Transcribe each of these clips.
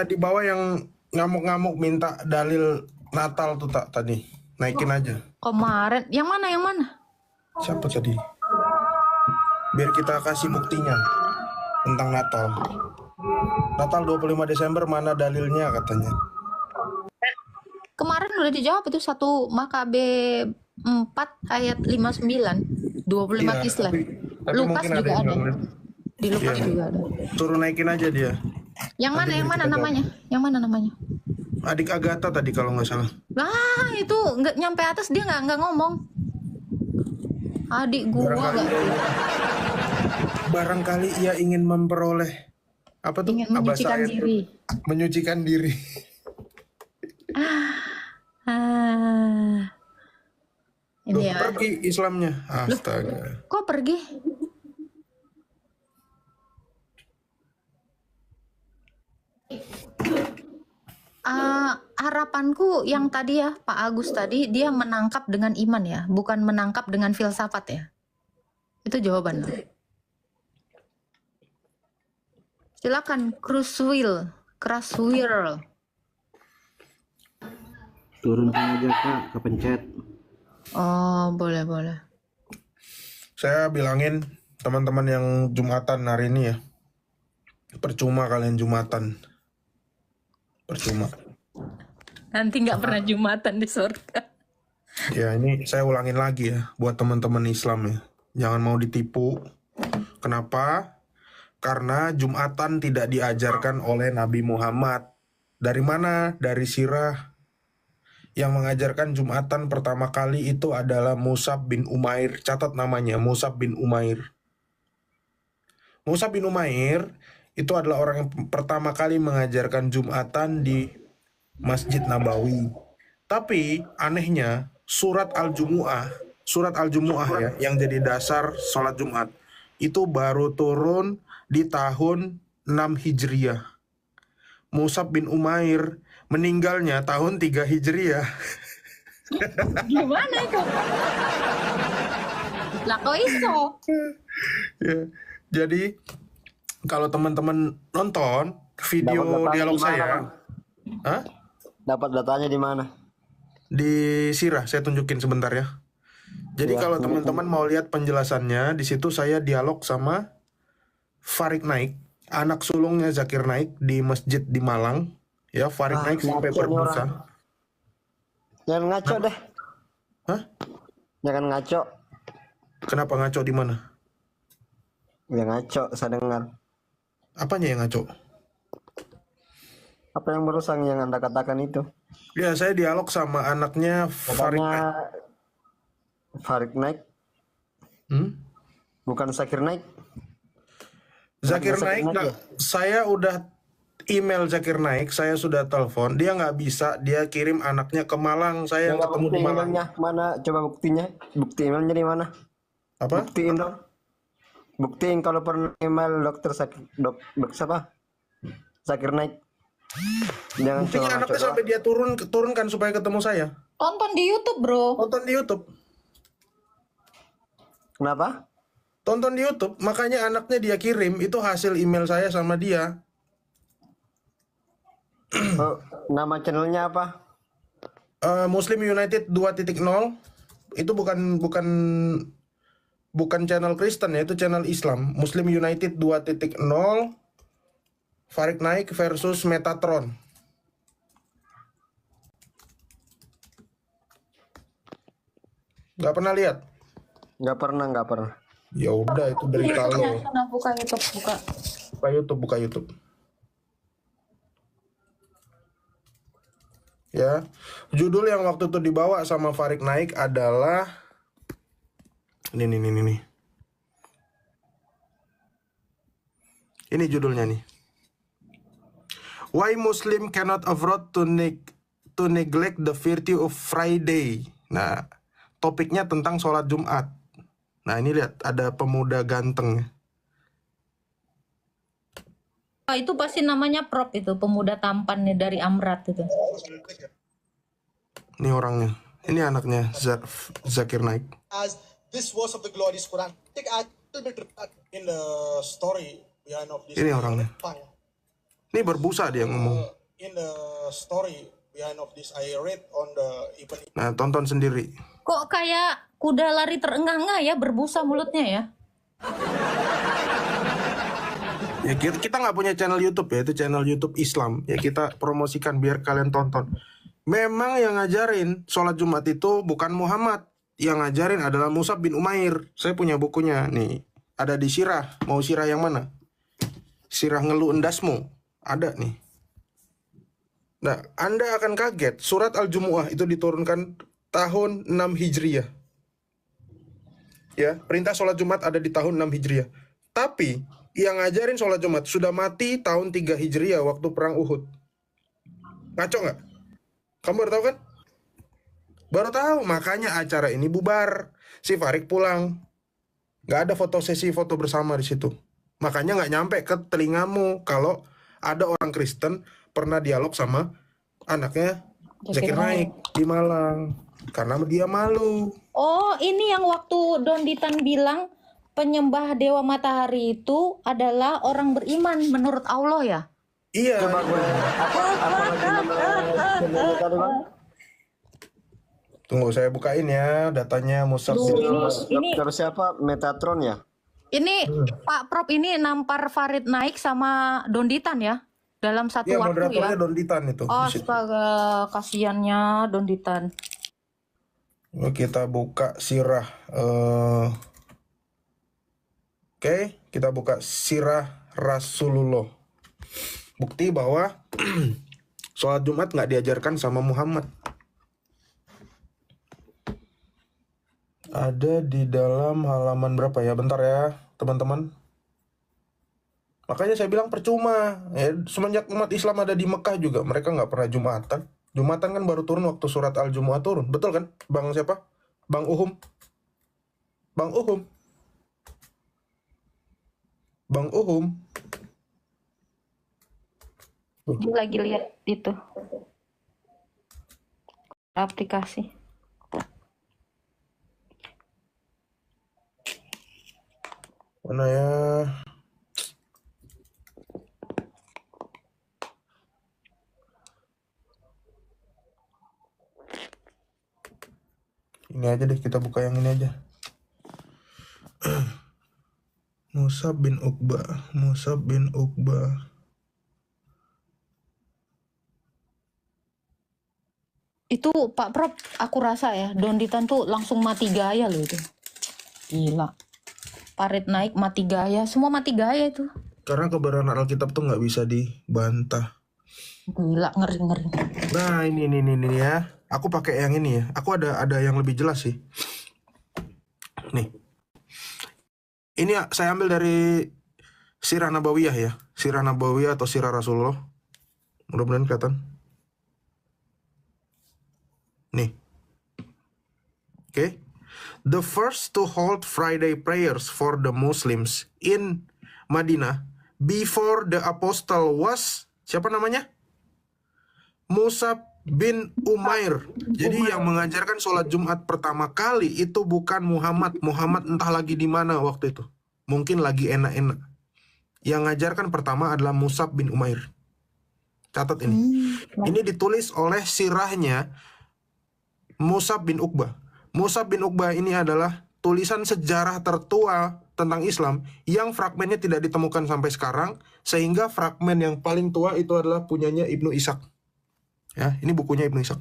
di bawah yang ngamuk-ngamuk minta dalil Natal tuh tak tadi. Naikin aja. Kemarin yang mana? Siapa tadi? Biar kita kasih buktinya tentang Natal. Natal 25 Desember mana dalilnya katanya. Kemarin udah dijawab itu 1 Makabe 4 ayat 59. 25 Iya, kislah. tapi Lukas mungkin juga yang ada. nggak Di Lukas Iya. juga ada. Suruh naikin aja dia. Yang Nanti mana kita jawab. namanya? Yang mana namanya? Adik Agatha tadi kalau nggak salah. Lah, itu nggak nyampe atas dia nggak ngomong. Adik gua nggak Barangkali ia ingin memperoleh apa tuh? ingin Bahasa menyucikan ayat- diri. Menyucikan diri. Ini Loh, ya. pergi Islamnya. Astaga. Kok pergi? Harapanku yang tadi ya, Pak Agus tadi, dia menangkap dengan iman ya, bukan menangkap dengan filsafat ya. Itu jawaban. Silakan, Kruswil. Turunkan aja Kak, kepencet. Oh, boleh. Saya bilangin teman-teman yang Jumatan hari ini ya. Percuma kalian Jumatan. Percuma. Nanti nggak pernah Jumatan di surga. Ya ini saya ulangin lagi ya buat teman-teman Islam ya. Jangan mau ditipu. Kenapa? Karena Jumatan tidak diajarkan oleh Nabi Muhammad. Dari mana? Dari sirah. Yang mengajarkan Jumatan pertama kali itu adalah Mus'ab bin Umair. Catat namanya, Mus'ab bin Umair. Mus'ab bin Umair itu adalah orang yang pertama kali mengajarkan Jumatan di Masjid Nabawi. Tapi anehnya surat Al-Jumu'ah ya yang jadi dasar sholat Jumat itu baru turun di tahun 6 Hijriah. Mus'ab bin Umair meninggalnya tahun 3 Hijriah. Gimana itu? Lah kok iso? Ya, jadi kalau teman-teman nonton video Dapat datanya dialog di mana, saya, Bang? Hah? Dapat datanya di mana? Di sirah saya tunjukin sebentar ya. Jadi Ya, kalau tunjukin. teman-teman mau lihat penjelasannya, di situ saya dialog sama Farid Naik, anak sulungnya Zakir Naik di masjid di Malang. Ya, Farid Naik sampai ngaco nih berbusa. orang. Jangan ngaco deh. Hah? Jangan ngaco. Kenapa ngaco di mana? Ya ngaco, saya dengar. Apanya yang ngaco? Apa yang merusak yang Anda katakan itu? Ya, saya dialog sama anaknya Farid Naik. Katanya Farid Naik, Hmm? bukan Zakir Naik. Zakir Zakir Naik, Naik ya? saya udah email Zakir Naik, saya sudah telepon, dia nggak bisa, dia kirim anaknya ke Malang, saya yang Coba ketemu bukti di Malang. emailnya mana? Coba buktinya. Bukti emailnya di mana? Apa? Buktiin dong. Buktiin kalau pernah email dokter siapa? Zakir Naik. Jangan Buktinya coba anaknya ngaco. sampai dia turunkan supaya ketemu saya. Tonton di YouTube, bro. Tonton di YouTube. Kenapa? Tonton di YouTube, makanya anaknya dia kirim, itu hasil email saya sama dia. Oh, nama channelnya apa? Muslim United 2.0, itu bukan channel Kristen ya, itu channel Islam. Muslim United 2.0, Farid Naik versus Metatron. Gak pernah lihat? Nggak pernah. Ya udah, itu berita lo. Sana buka YouTube, Buka YouTube. Ya, judul yang waktu itu dibawa sama Farid Naik adalah ini. Ini judulnya nih. Why Muslim cannot afford to neglect the virtue of Friday. Nah, topiknya tentang sholat Jumat. Nah, ini lihat ada pemuda ganteng. Oh, itu pasti namanya prop itu, pemuda tampan nih dari Amrat itu. Ini orangnya. Ini anaknya Zakir Naik. As this verse of the glorious Quran. Take a little bit in the story behind of this Ini orangnya. fire. Ini berbusa dia ngomong. In the story behind of this, I read on the even Nah, tonton sendiri. Kok kayak kuda lari terengah-engah ya, berbusa mulutnya ya? Ya kita nggak punya channel YouTube ya, itu channel YouTube Islam. Ya kita promosikan biar kalian tonton. Memang yang ngajarin sholat Jumat itu bukan Muhammad. Yang ngajarin adalah Mus'ab bin Umair. Saya punya bukunya nih. Ada di Sirah. Mau Sirah yang mana? Sirah Ngeluh Endasmu. Ada nih. Nah, Anda akan kaget. Surat Al-Jumu'ah itu diturunkan tahun 6 Hijriah. Ya, perintah sholat Jumat ada di tahun 6 Hijriah. Tapi yang ngajarin sholat Jumat sudah mati tahun 3 Hijriah waktu perang Uhud. Ngaco nggak? Kamu baru tahu kan? Baru tahu, makanya acara ini bubar. Si Farik pulang. Nggak ada foto sesi foto bersama di situ. Makanya nggak nyampe ke telingamu kalau ada orang Kristen pernah dialog sama anaknya Zakir Naik di Malang. Karena dia malu. Oh, ini yang waktu Don Ditan bilang penyembah dewa matahari itu adalah orang beriman menurut Allah ya? Iya. Coba gue apa lagi nama channelnya tadi bang? Tunggu saya bukain ya datanya Musab. Duh, ini Dokter siapa? Metatron ya? ini Pak Prop ini nampar Farid Naik sama Don Ditan ya? Dalam satu Iya, waktu moderatornya ya? Don Ditan itu. di situ. Astaga, kasihannya Don Ditan. Kita buka sirah. Oke, kita buka sirah Rasulullah. Bukti bahwa sholat Jumat nggak diajarkan sama Muhammad. Ada di dalam halaman berapa ya? Bentar ya, teman-teman. Makanya saya bilang percuma. Ya, semenjak umat Islam ada di Mekah juga, mereka nggak pernah Jumatan. Jumatan kan baru turun waktu surat Al-Jumu'ah turun. Betul kan? Bang siapa? Bang Uhum. Bang Uhum. Bang Uhum. Dia lagi lihat itu aplikasi. Mana ya? Ini aja deh, kita buka yang ini aja. Mus'ab bin Uqbah. Mus'ab bin Uqbah. Itu Pak Prop, aku rasa ya Don Ditan tuh langsung mati gaya loh itu. Gila. Farid Naik mati gaya, semua mati gaya itu. Karena kebenaran Alkitab tuh nggak bisa dibantah. Gila, ngeri-ngeri. Nah ini ya. Aku pakai yang ini ya. Aku ada yang lebih jelas sih. Nih. Ini saya ambil dari Sirah Nabawiyah ya. Sirah Nabawiyah atau Sirah Rasulullah. Mudah-mudahan kelihatan. Nih. Oke. The first to hold Friday prayers for the Muslims in Madinah before the apostle was, siapa namanya? Mus'ab bin Umair. Jadi yang mengajarkan sholat Jumat pertama kali itu bukan Muhammad. Muhammad entah lagi di mana waktu itu. Mungkin lagi enak-enak. Yang ngajarkan pertama adalah Mus'ab bin Umair. Catat ini. Ini ditulis oleh sirahnya Mus'ab bin Uqbah. Mus'ab bin Uqbah ini adalah tulisan sejarah tertua tentang Islam yang fragmennya tidak ditemukan sampai sekarang, sehingga fragmen yang paling tua itu adalah punyanya Ibnu Ishaq. Ya, ini bukunya Ibnu Ishaq.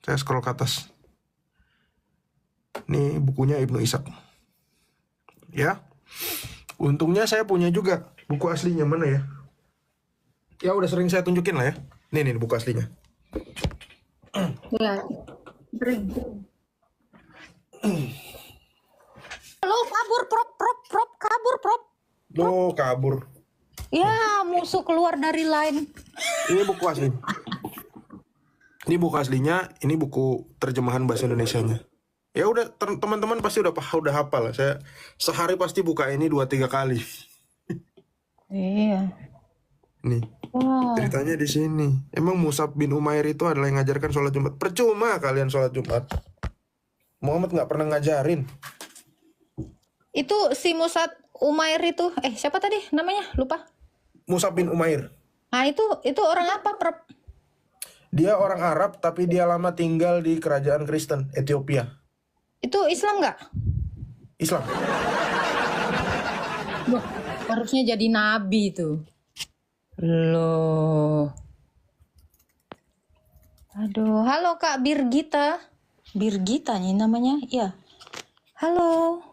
Saya scroll ke atas. Ini bukunya Ibnu Ishaq. Ya. Untungnya saya punya juga buku aslinya, mana ya? Ya udah sering saya tunjukin lah ya. Nih buku aslinya. Ya. Lo kabur prop kabur. Loh, kabur. Ya, musuh keluar dari line. Ini buku asli. Ini buku aslinya, ini buku terjemahan bahasa Indonesianya. Ya udah, teman-teman pasti udah hafal. Saya sehari pasti buka ini 2-3 kali. Iya. Nih. Wah. Ceritanya di sini. Emang Mus'ab bin Umair itu adalah yang ngajarkan sholat Jumat. Percuma kalian sholat Jumat. Muhammad nggak pernah ngajarin. Itu si Mus'ab Umair itu, siapa tadi namanya? Lupa. Mus'ab bin Umair. Nah, itu orang apa, Prof? Dia orang Arab tapi dia lama tinggal di kerajaan Kristen Ethiopia. Itu Islam nggak? Islam. Loh, harusnya jadi nabi itu. Loh. Aduh, halo Kak Birgita. Birgita nih namanya, iya. Halo.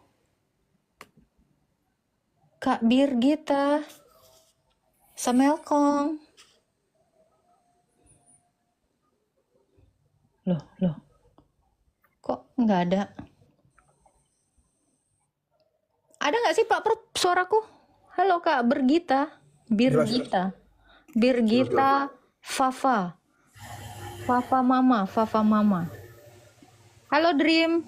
Kak Birgita. Assalamualaikum. Loh. Kok nggak ada? Ada nggak sih Pak Prof suaraku? Halo Kak Birgita. Birgita. Birgita Fafa. Fafa Mama. Halo Dream.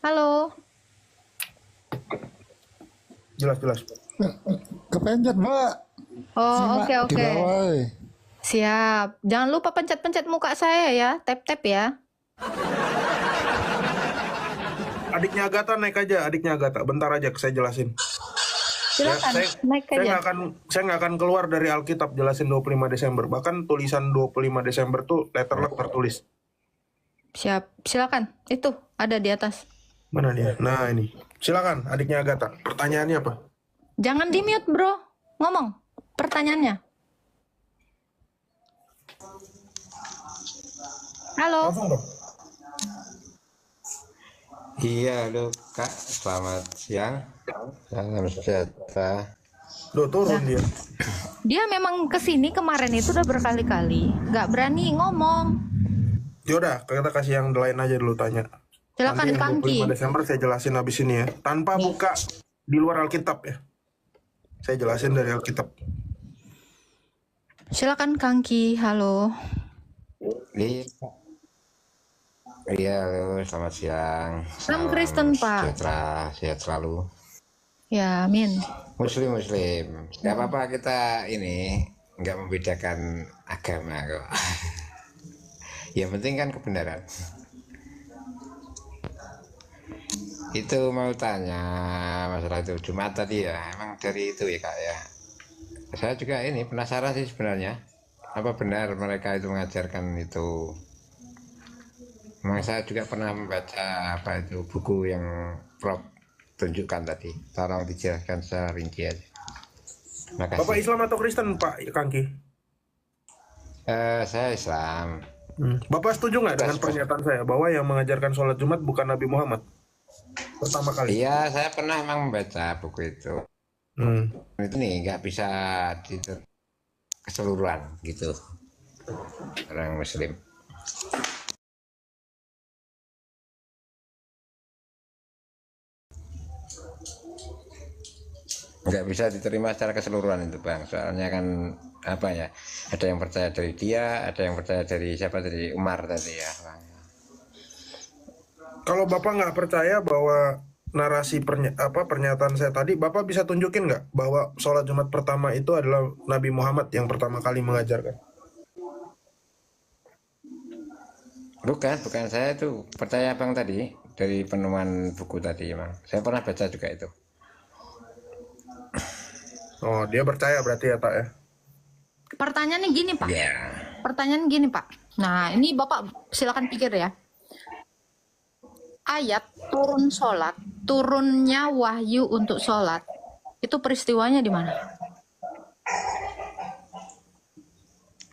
Halo. Jelas. Kepencet, Mbak. Oh, Simak oke. di bawah. Siap. Jangan lupa pencet-pencet muka saya ya. Tap-tap ya. Adiknya Agatha naik aja, adiknya Agatha. Bentar aja saya jelasin. Silakan, naik aja. Saya nggak akan keluar dari Alkitab jelasin 25 Desember. Bahkan tulisan 25 Desember tuh letterlock tertulis. Siap. Silakan. Itu ada di atas. Mana dia? Nah ini. Silakan adiknya Agatha. Pertanyaannya apa? Jangan di-mute, Bro. Ngomong pertanyaannya. Halo. Langsung dong. Iya, halo Kak, selamat siang. Salam sejahtera. Duh, turun dia. Dia memang kesini kemarin itu udah berkali-kali. Nggak berani ngomong. Yaudah, kita kasih yang lain aja dulu tanya. Silakan Nanti yang Kangki. 25 Desember saya jelasin habis ini ya. Tanpa buka di luar Alkitab ya. Saya jelasin dari Alkitab. Silakan Kangki. Halo. Iya, halo, selamat siang. Salam Kristen, Pak. Sejahtera, sehat selalu. Ya, amin. Muslim. Gak apa-apa kita ini nggak membedakan agama kok. Yang penting kan kebenaran. Itu mau tanya masalah itu Jumat tadi ya, emang dari itu ya Kak ya. Saya juga ini penasaran sih sebenarnya. Apa benar mereka itu mengajarkan itu? Memang saya juga pernah membaca apa itu buku yang Prof tunjukkan tadi. Tolong dijelaskan secara rinci aja. Makasih. Bapak Islam atau Kristen Pak Kangki? Saya Islam. Bapak setuju nggak dengan pernyataan saya bahwa yang mengajarkan sholat Jumat bukan Nabi Muhammad? Pertama kali. Iya, saya pernah memang membaca buku itu. Itu nih nggak bisa keseluruhan gitu. Orang Muslim. Nggak bisa diterima secara keseluruhan itu Bang, soalnya kan apa ya, ada yang percaya dari dia, ada yang percaya dari siapa, dari Umar tadi ya Bang. Kalau Bapak nggak percaya bahwa narasi pernyataan saya tadi, Bapak bisa tunjukin nggak bahwa sholat Jumat pertama itu adalah Nabi Muhammad yang pertama kali mengajarkan? Bukan saya itu percaya Bang tadi dari penemuan buku tadi Bang. Saya pernah baca juga itu. Oh, dia percaya berarti ya, Pak ya? Pertanyaannya gini, Pak. Ya. Pertanyaan gini, Pak. Nah, ini Bapak silakan pikir ya. Ayat turun sholat, turunnya wahyu untuk sholat, itu peristiwanya di mana?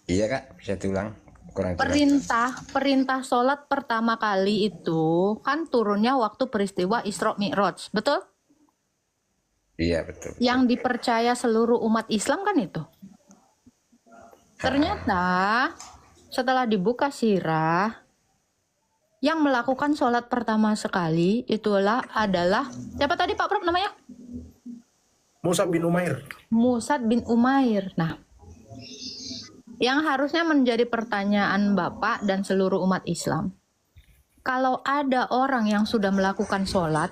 Iya Kak, bisa diulang. Kurang jelas. Perintah sholat pertama kali itu kan turunnya waktu peristiwa Isra Mi'raj, betul? Iya betul. Yang dipercaya seluruh umat Islam kan itu. Ternyata setelah dibuka sirah, yang melakukan sholat pertama sekali adalah siapa tadi Pak Prof namanya? Mus'ab bin Umair. Mus'ab bin Umair. Nah, yang harusnya menjadi pertanyaan Bapak dan seluruh umat Islam, kalau ada orang yang sudah melakukan sholat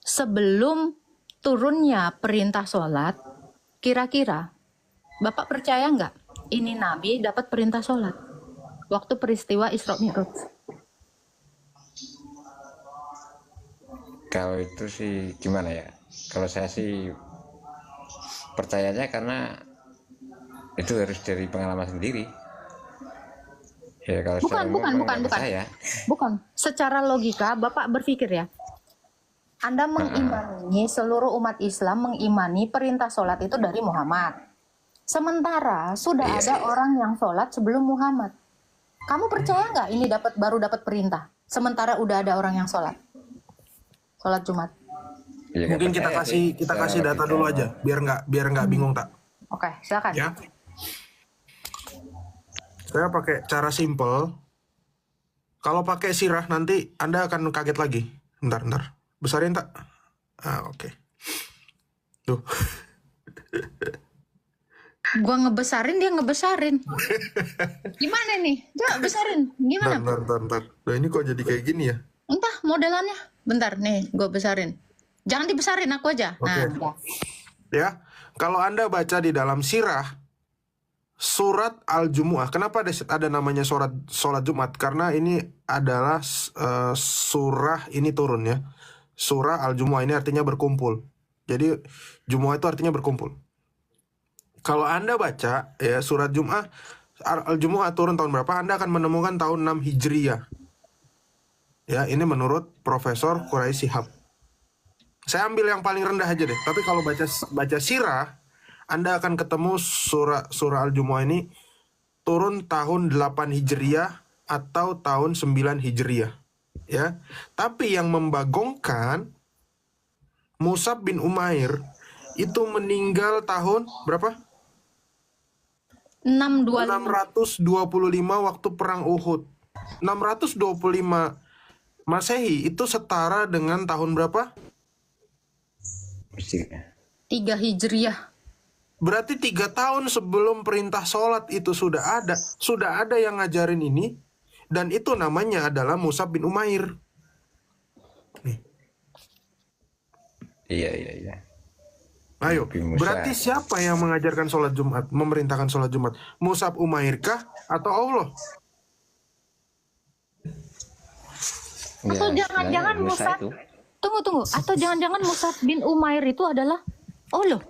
sebelum turunnya perintah sholat, kira-kira Bapak percaya nggak ini Nabi dapat perintah sholat waktu peristiwa Isra Mi'raj? Kalau itu sih gimana ya? Kalau saya sih percayanya karena itu harus dari pengalaman sendiri. Ya kalau secara umum memang nggak percaya. Bukan. Secara logika, Bapak berpikir ya, Anda mengimani, seluruh umat Islam mengimani perintah sholat itu dari Muhammad. Sementara sudah ada orang yang sholat sebelum Muhammad. Kamu percaya nggak ini baru dapat perintah? Sementara udah ada orang yang sholat Jumat. Ya, Mungkin kita kasih data dulu aja, biar nggak bingung tak. Oke, silakan. Ya. Saya pakai cara simple. Kalau pakai sirah nanti Anda akan kaget lagi. Bentar. Besarin tak? Oke. Tuh. Gua ngebesarin, dia ngebesarin. Gimana nih? Coba besarin. Gimana? Bentar. Nah, ini kok jadi kayak gini ya? Entah modelannya. Bentar nih, gue besarin. Jangan dibesarin, aku aja. Oke. Nah, udah. Ya, kalau Anda baca di dalam sirah surat Al-Jumu'ah. Kenapa ada namanya sholat Jumat? Karena ini adalah surah ini turun ya. Surah Al-Jumu'ah ini artinya berkumpul. Jadi Jumu'ah itu artinya berkumpul. Kalau Anda baca ya surat Jumu'ah Al-Jumu'ah turun tahun berapa? Anda akan menemukan tahun 6 Hijriyah. Ya, ini menurut Profesor Quraisy Shihab. Saya ambil yang paling rendah aja deh. Tapi kalau baca sirah, Anda akan ketemu surah Al-Jumu'ah ini turun tahun 8 Hijriyah atau tahun 9 Hijriyah. Ya. Tapi yang membagongkan, Mus'ab bin Umair itu meninggal tahun berapa? 625 waktu perang Uhud. 625 Masehi itu setara dengan tahun berapa? 3 Hijriyah. Berarti 3 tahun sebelum perintah sholat itu sudah ada yang ngajarin ini, dan itu namanya adalah Mus'ab bin Umair. Nih. Iya. Ayo, berarti siapa yang mengajarkan sholat Jumat, memerintahkan sholat Jumat? Mus'ab Umair kah atau Allah? Atau jangan-jangan Mus'ab, tunggu. Atau jangan-jangan Mus'ab bin Umair itu adalah Allah?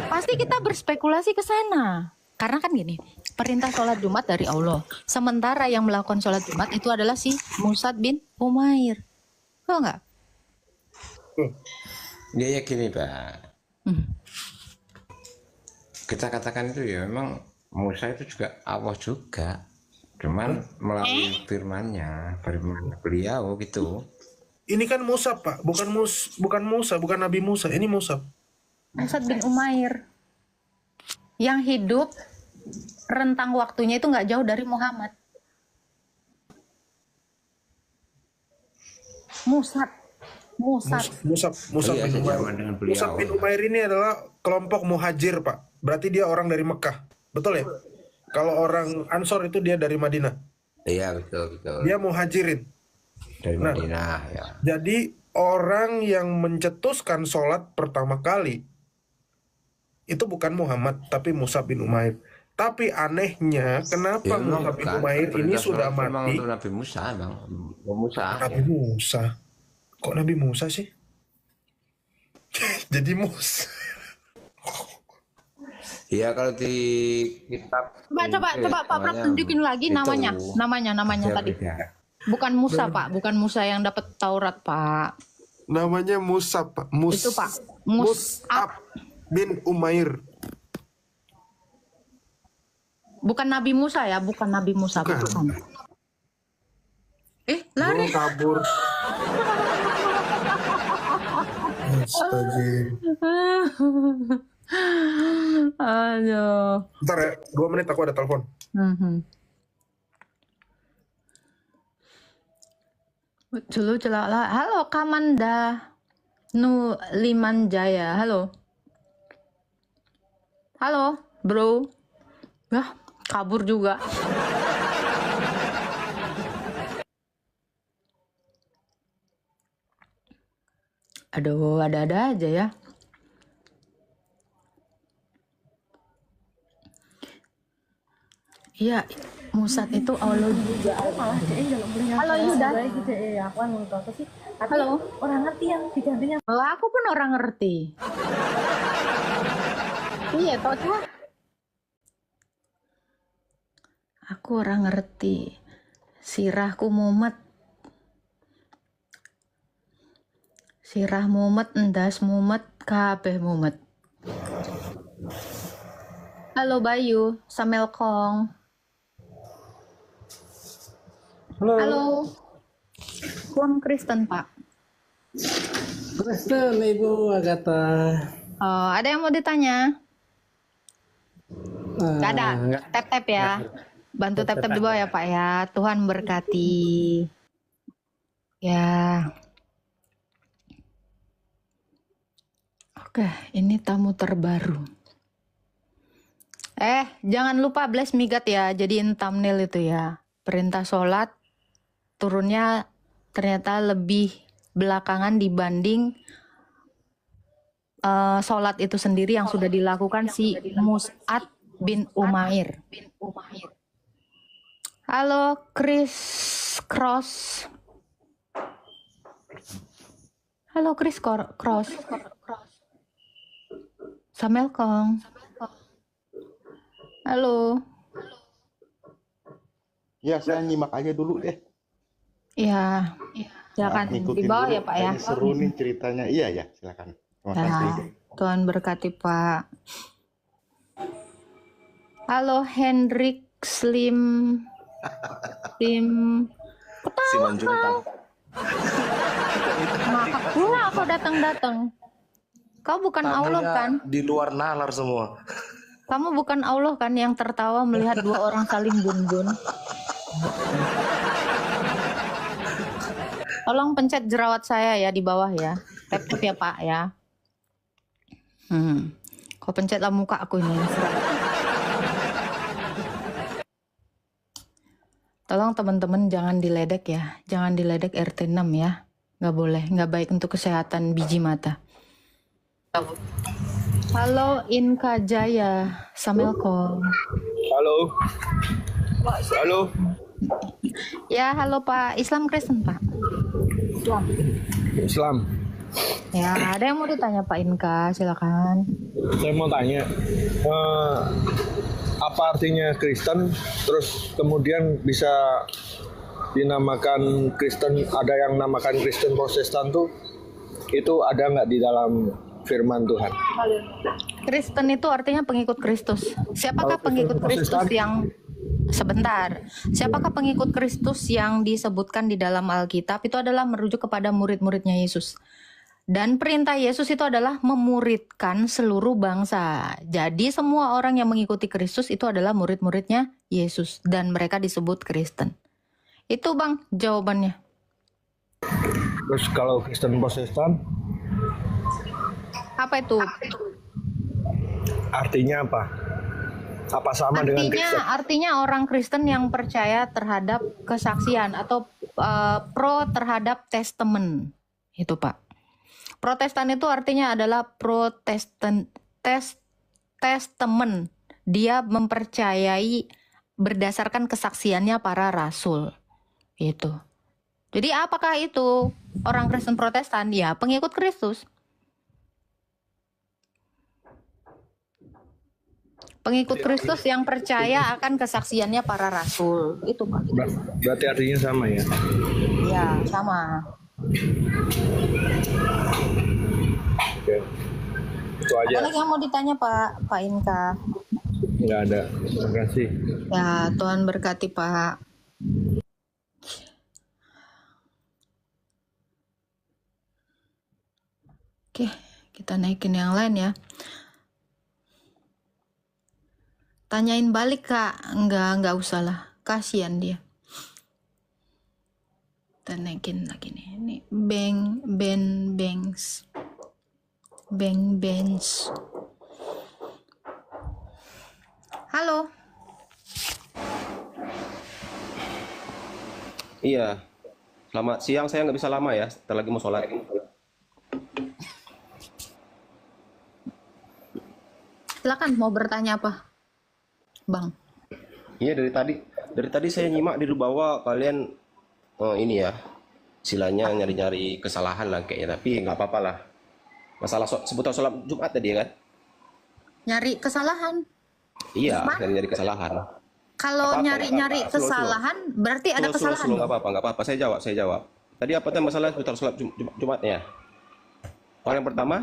Pasti kita berspekulasi ke sana. Karena kan gini, perintah sholat Jumat dari Allah. Sementara yang melakukan sholat Jumat itu adalah si Mus'ab bin Umair. Tahu nggak? Ya gini Pak. Kita katakan itu ya memang Musa itu juga Allah juga. Cuman melalui firman-Nya, beliau gitu. Ini kan Mus'ab, Pak, bukan Nabi Musa, ini Mus'ab. Mus'ab bin Umair yang hidup rentang waktunya itu nggak jauh dari Muhammad. Mus'ab Iya, bin Umair. sejaman dengan beliau. Mus'ab bin Umair ini adalah kelompok muhajir, Pak. Berarti dia orang dari Mekah, betul ya? Kalau orang Ansor itu dia dari Madinah. Iya betul. Dia muhajirin. Dari Madinah ya. Jadi orang yang mencetuskan sholat pertama kali itu bukan Muhammad, tapi Mus'ab bin Umair. Tapi anehnya, kenapa Mus'ab bin Umair ini sudah mati? Untuk Nabi Musa, Bang. Nabi Musa. Kok Nabi Musa sih? Jadi Musa. Iya kalau di kitab. Coba Pak Pras tunjukin lagi namanya tadi. Bukan Musa Pak, bukan Musa yang dapat Taurat Pak. Namanya Mus'ab, Pak. Itu Pak. Mus'ab bin Umair. Bukan Nabi Musa ya, bukan Nabi Musa. Bukan. Lari. Kabur. Astaga. Aduh. Bentar ya, 2 menit aku ada telepon. Dulu celaka. Halo Kamanda Limanjaya. Halo bro. Yah, kabur juga. Aduh, ada-ada aja ya. Iya, Musat itu Allah juga. Halo Yuda. gitu ya, aku kan menurut aku sih. Tapi Halo. orang ngerti yang digantinya. Oh, aku pun orang ngerti. Iya, toh Cah. Aku orang ngerti. Sirahku mumet. Sirah mumet, endas mumet, kabeh mumet. Halo Bayu, Samelkong. Halo. Kuam Kristen, Pak. Kristen Ibu Agatha. Oh, ada yang mau ditanya? Gak ada. Enggak. Tap-tap ya. Bantu tap-tap di bawah ya, Pak ya. Tuhan berkati. Ya. Oke, ini tamu terbaru. Jangan lupa bless migat ya. Jadiin thumbnail itu ya. Perintah sholat turunnya ternyata lebih belakangan dibanding sholat itu sendiri yang sudah dilakukan si Mus'ad bin Umair. Halo Chris Cross. Halo Chris Cross. Samelkong. Halo. Ya, saya nyimak aja dulu deh. Ya, silakan Ngikutin di bawah dulu. ya Pak ya. Kayaknya seru nih ceritanya. Iya ya, silakan. Terima kasih. Ya, Tuhan berkati Pak. Halo Hendrik Slim. Simon Juntang. Ngakak pula kau datang-datang. Kau bukan Allah kan? Di luar nalar semua. Kamu bukan Allah kan yang tertawa melihat dua orang saling bun-bun? Tolong pencet jerawat saya ya di bawah ya. Tap-tap ya Pak ya. Kau pencetlah muka aku ini. Tolong teman-teman jangan diledek ya. Jangan diledek RT 6 ya. Nggak boleh. Nggak baik untuk kesehatan biji mata. Halo Inka Jaya. Samelkong. Halo. Halo. Ya halo Pak. Islam Kristen Pak. Islam. Ya ada yang mau ditanya Pak Inka. Silakan. Saya mau tanya, apa artinya Kristen? Terus kemudian bisa dinamakan Kristen, ada yang namakan Kristen Protestan tuh, itu ada nggak di dalam firman Tuhan? Kristen itu artinya pengikut Kristus. Siapakah pengikut Kristus yang sebentar? Siapakah pengikut Kristus yang disebutkan di dalam Alkitab? Itu adalah merujuk kepada murid-muridnya Yesus. Dan perintah Yesus itu adalah memuridkan seluruh bangsa. Jadi semua orang yang mengikuti Kristus itu adalah murid-muridnya Yesus. Dan mereka disebut Kristen. Itu Bang jawabannya. Terus kalau Kristen Protestan, Apa itu? artinya apa? Apa sama dengan Kristen? Artinya orang Kristen yang percaya terhadap kesaksian atau pro terhadap testament. Itu Pak. Protestan itu artinya adalah testament. Dia mempercayai berdasarkan kesaksiannya para rasul. Itu. Jadi apakah itu orang Kristen Protestan? Ya, pengikut Kristus. Pengikut Kristus yang percaya akan kesaksiannya para rasul. Itu Pak. Berarti artinya sama ya? Ya, sama. Oke. Itu aja. Ada lagi yang mau ditanya Pak Inka? Nggak ada. Terima kasih. Ya, Tuhan berkati Pak. Oke, kita naikin yang lain ya. Tanyain balik Kak. Enggak usah lah. Kasihan dia. Kita naikin lagi nih. Ini Banks. Halo. Iya. Selamat siang, saya nggak bisa lama ya. Sebentar lagi mau sholat. Silakan mau bertanya apa? Bang. Iya, Dari tadi saya nyimak di bawah kalian ini ya, istilahnya nyari-nyari kesalahan lah kayaknya, tapi nggak apa-apa lah. Masalah seputar sholat Jumat tadi kan? Nyari kesalahan. Iya, Gimana? nyari kesalahan. Kalau Apa-apa, nyari-nyari nggak apa-apa. kesalahan berarti ada kesalahan Slow, dong. nggak apa-apa. Saya jawab. Tadi apa tuh masalah seputar sholat Jumatnya? Orang yang pertama,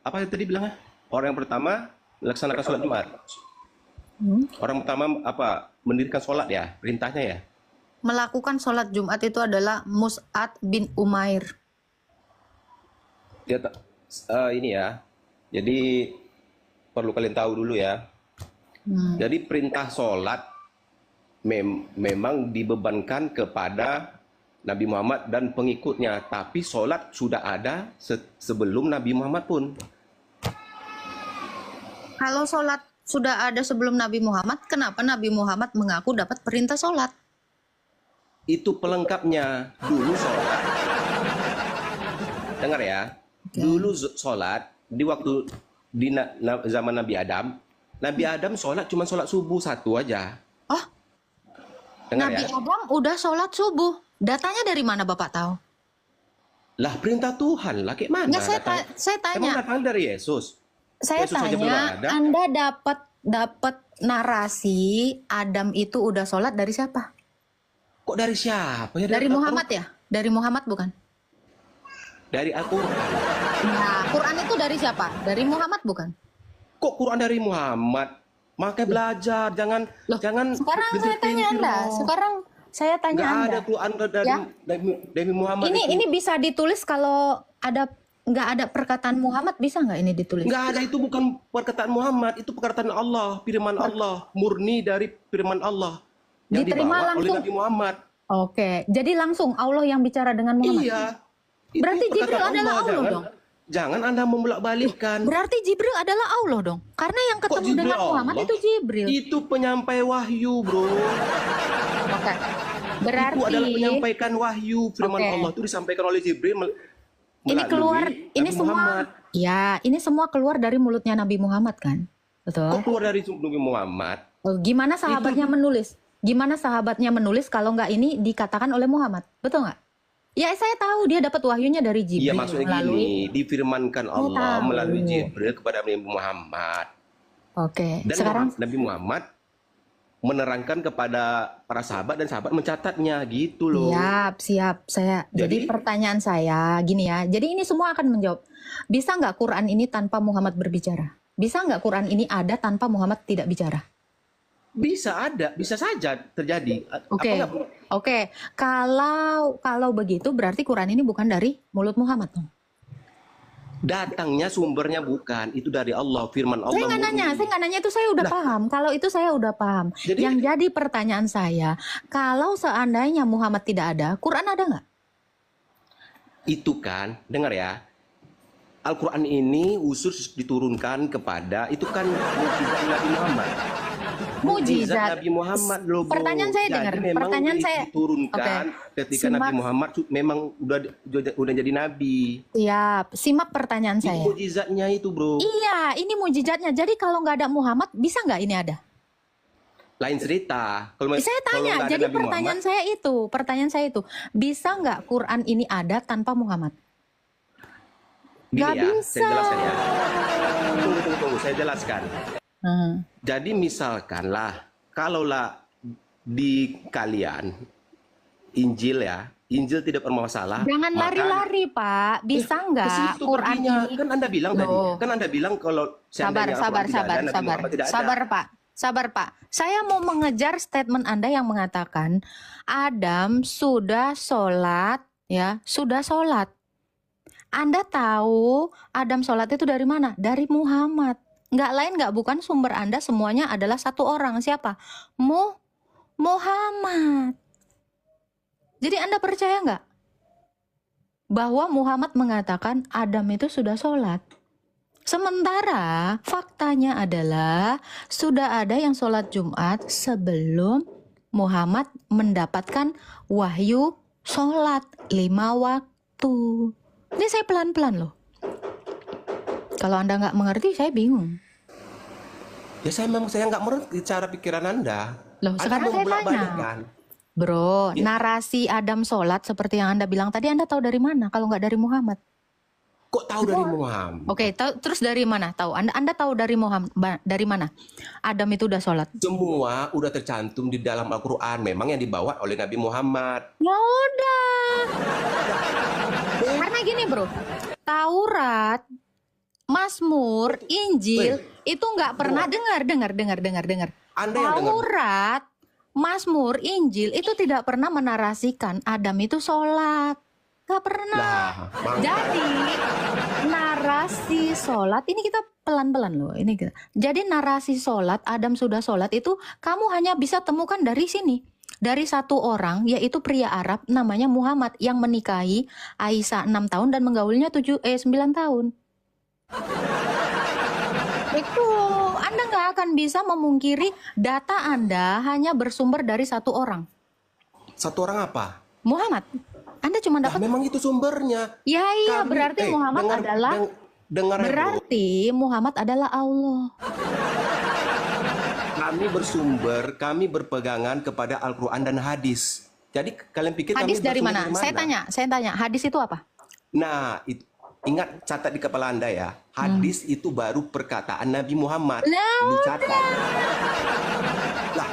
apa yang tadi bilangnya? Orang yang pertama melaksanakan sholat Jumat. Orang pertama apa? Mendirikan sholat ya, perintahnya ya. Melakukan sholat Jumat itu adalah Mus'ad bin Umair. Dia ini ya. Jadi perlu kalian tahu dulu ya. Jadi perintah sholat memang dibebankan kepada Nabi Muhammad dan pengikutnya, tapi sholat sudah ada sebelum Nabi Muhammad pun. Kalau sholat sudah ada sebelum Nabi Muhammad, kenapa Nabi Muhammad mengaku dapat perintah sholat? Itu pelengkapnya. Dulu sholat, dengar ya, dulu sholat di waktu zaman Nabi Adam sholat cuma sholat subuh satu aja. Oh, Dengar Nabi ya. Adam udah sholat subuh. Datanya dari mana Bapak tahu? Lah perintah Tuhan lah, kayak mana? Enggak, saya Emang tanya. datang dari Yesus? Saya Yesus aja belum tanya, ada. Anda dapat narasi Adam itu udah sholat dari siapa? Kok dari siapa ya? Dari Muhammad ya? Dari Muhammad bukan? Dari Al-Quran. Nah, Quran itu dari siapa? Dari Muhammad bukan? Kok Quran dari Muhammad? Makanya belajar, jangan Loh, jangan sekarang saya tanya Anda. Sekarang saya tanya nggak Anda. ada Quran dari Ya. dari Muhammad. Ini bisa ditulis kalau nggak ada perkataan Muhammad, bisa nggak ini ditulis? Nggak ada, itu bukan perkataan Muhammad, itu perkataan Allah, firman Allah, murni dari firman Allah yang Diterima dibawa oleh langsung. Nabi Muhammad. Oke, jadi langsung Allah yang bicara dengan Muhammad. Iya. Itu Berarti perkataan Jibril adalah Allah jangan, dong. Jangan Anda membolak-balikkan. Berarti Jibril adalah Allah dong. Karena yang Kok ketemu Jibril dengan Muhammad Allah? itu Jibril. Itu penyampai wahyu, bro. Oke. Berarti Itu adalah menyampaikan wahyu firman Oke. Allah itu disampaikan oleh Jibril ini melalui keluar, ini Nabi semua, Muhammad. ya, ini semua keluar dari mulutnya Nabi Muhammad kan, Kok betul? keluar dari Nabi Muhammad? Oh, gimana sahabatnya menulis? Gimana sahabatnya menulis kalau nggak ini dikatakan oleh Muhammad, betul nggak? Ya saya tahu dia dapat wahyunya dari Iya, Jibril maksudnya melalui. gini, difirmankan Allah tahu. melalui Jibril kepada Nabi Muhammad. Oke, Dan sekarang Nabi Muhammad menerangkan kepada para sahabat dan sahabat mencatatnya gitu loh. siap. Jadi Jadi- pertanyaan saya gini ya. Jadi ini semua akan menjawab. Bisa nggak Quran ini tanpa Muhammad berbicara? Bisa nggak Quran ini ada tanpa Muhammad tidak bicara? Bisa ada, bisa saja terjadi. Oke, Apa nggak? oke. Kalau begitu berarti Quran ini bukan dari mulut Muhammad dong. Datangnya sumbernya bukan, itu dari Allah, firman Allah. Saya nggak nanya itu saya udah paham. Kalau itu saya udah paham. Jadi- Yang jadi pertanyaan saya, kalau seandainya Muhammad tidak ada, Quran ada nggak? Itu kan, dengar ya. Al-Quran ini khusus diturunkan kepada, itu kan mukjizat Nabi Muhammad. Mujizat. Nabi Muhammad loh, bro. Pertanyaan saya Jadi dengar. memang Pertanyaan saya. diturunkan Oke. ketika Simak. Nabi Muhammad memang udah jadi nabi. Siap. Simak pertanyaan Itu saya. mukjizatnya itu, bro. Iya, ini mujizatnya. Jadi kalau nggak ada Muhammad, bisa nggak ini ada? Lain cerita. Kalau Saya kalau tanya. nggak ada Jadi Nabi pertanyaan Muhammad, saya itu, bisa nggak Quran ini ada tanpa Muhammad? gini Nggak ya, bisa. saya jelaskan ya. Tunggu, saya jelaskan. Hmm. Jadi misalkanlah, kalaulah di kalian Injil ya, Injil tidak bermasalah. Jangan maka- lari-lari, Pak. Bisa Ke nggak situ Quran perginya. ini? Kan Anda bilang tadi, Loh. kan Anda bilang kalau seandainya Sabar, Al-Quran tidak ada, Nabi Muhammad tidak ada. Sabar, Pak. Saya mau mengejar statement Anda yang mengatakan Adam sudah sholat, ya, sudah sholat. Anda tahu Adam sholat itu dari mana? Dari Muhammad. Nggak lain, nggak bukan, sumber Anda semuanya adalah satu orang. Siapa? Muhammad. Jadi Anda percaya nggak bahwa Muhammad mengatakan Adam itu sudah sholat? Sementara faktanya adalah sudah ada yang sholat Jumat sebelum Muhammad mendapatkan wahyu sholat 5 waktu. Ini saya pelan-pelan loh. Kalau Anda nggak mengerti, saya bingung. Ya saya memang nggak mengerti cara pikiran Anda. Loh, Anda sekarang mau saya tanya. bolak-balikkan. Bro, Ya. narasi Adam sholat seperti yang Anda bilang tadi, Anda tahu dari mana kalau nggak dari Muhammad? Kok tahu dari Muhammad? Oke, terus dari mana tahu? Anda tahu dari Muhammad, dari mana? Adam itu udah sholat. Semua udah tercantum di dalam Al-Quran. Memang yang dibawa oleh Nabi Muhammad. Ya udah. Karena gini bro, Taurat, Mazmur, Injil itu nggak pernah dengar. Anda yang dengar. Taurat, Mazmur, Injil itu tidak pernah menarasikan Adam itu sholat. Gak pernah. Lah, Jadi narasi sholat ini kita pelan-pelan loh. Ini kita. Jadi narasi sholat Adam sudah sholat itu kamu hanya bisa temukan dari sini. Dari satu orang yaitu pria Arab namanya Muhammad yang menikahi Aisyah 6 tahun dan menggaulinya 9 tahun. Itu Anda nggak akan bisa memungkiri data Anda hanya bersumber dari satu orang. Satu orang apa? Muhammad. Anda cuma Nah, dapat. memang itu sumbernya. Ya iya, Kami- berarti Muhammad adalah dengar ya, bro. berarti Muhammad adalah Allah. Kami bersumber, kami berpegangan kepada Al-Quran dan hadis. Jadi kalian pikir Hadis kami dari bersumber mana? Saya tanya, hadis itu apa? Nah, ingat catat di kepala Anda ya. Hadis itu baru perkataan Nabi Muhammad. Lu catat. Lah,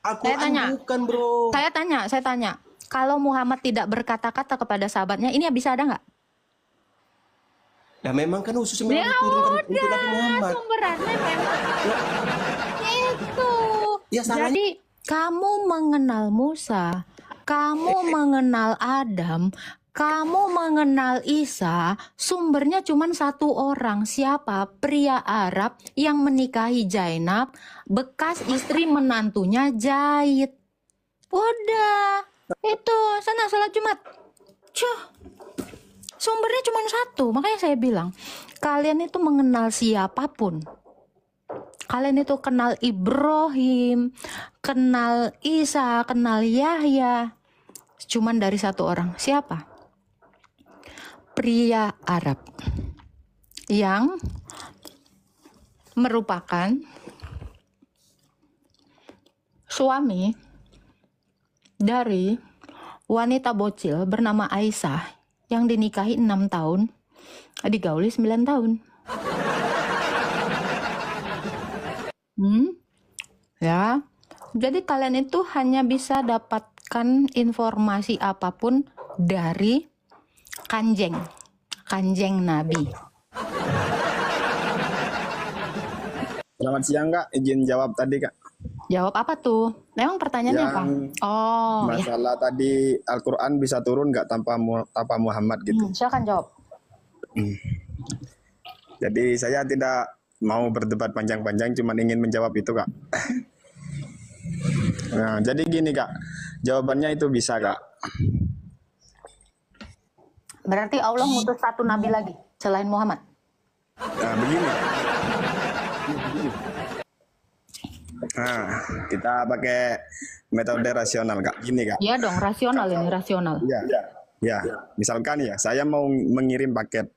Al-Quran tanya. bukan, bro. Saya tanya. Kalau Muhammad tidak berkata-kata kepada sahabatnya, ini bisa ada nggak? Nah, memang kan khusus memang diturunkan untuk Nabi Muhammad. Sumberannya memang itu. Ya, salahnya- Jadi kamu mengenal Musa, kamu mengenal Adam, kamu mengenal Isa, sumbernya cuma satu orang. Siapa? Pria Arab yang menikahi Zainab, bekas istri menantunya Zaid. Udah, itu sana sholat Jumat. Cuh. Sumbernya cuma satu, makanya saya bilang kalian itu mengenal siapapun. Kalian itu kenal Ibrahim, kenal Isa, kenal Yahya. Cuman dari satu orang. Siapa? Pria Arab yang merupakan suami dari wanita bocil bernama Aisyah yang dinikahi 6 tahun, digauli 9 tahun. Ya, jadi kalian itu hanya bisa dapatkan informasi apapun dari kanjeng Nabi. Selamat siang Kak, izin jawab tadi Kak. Jawab apa tuh? Memang pertanyaannya apa? Oh, ya. Masalah tadi Al-Quran bisa turun nggak tanpa Muhammad gitu. Silakan jawab. Jadi saya tidak mau berdebat panjang-panjang, cuma ingin menjawab itu Kak. Nah, jadi gini Kak, jawabannya itu bisa Kak. Berarti Allah ngutus satu nabi lagi selain Muhammad. Nah, begini. Nah, kita pakai metode rasional Kak. Gini Kak. Iya dong, rasional ini, rasional. Ya, misalkan ya, saya mau mengirim paket.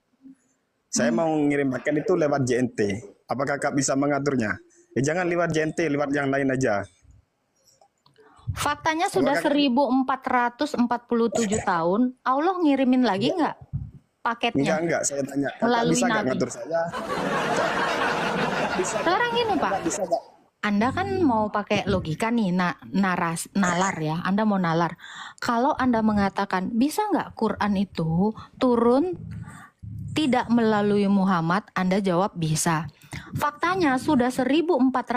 Saya mau mengirim paket itu lewat JNT. Apakah Kak bisa mengaturnya? Jangan lewat JNT, lewat yang lain aja. Faktanya sudah 1447 tahun, Allah ngirimin lagi nggak paketnya? Enggak, saya tanya. Kakak Melalui bisa nggak Nabi. ngatur saya? Sekarang ini Pak, Bisa nggak? Anda kan mau pakai logika nih, nalar ya, Anda mau nalar. Kalau Anda mengatakan, bisa nggak Quran itu turun tidak melalui Muhammad, Anda jawab bisa. Faktanya sudah 1447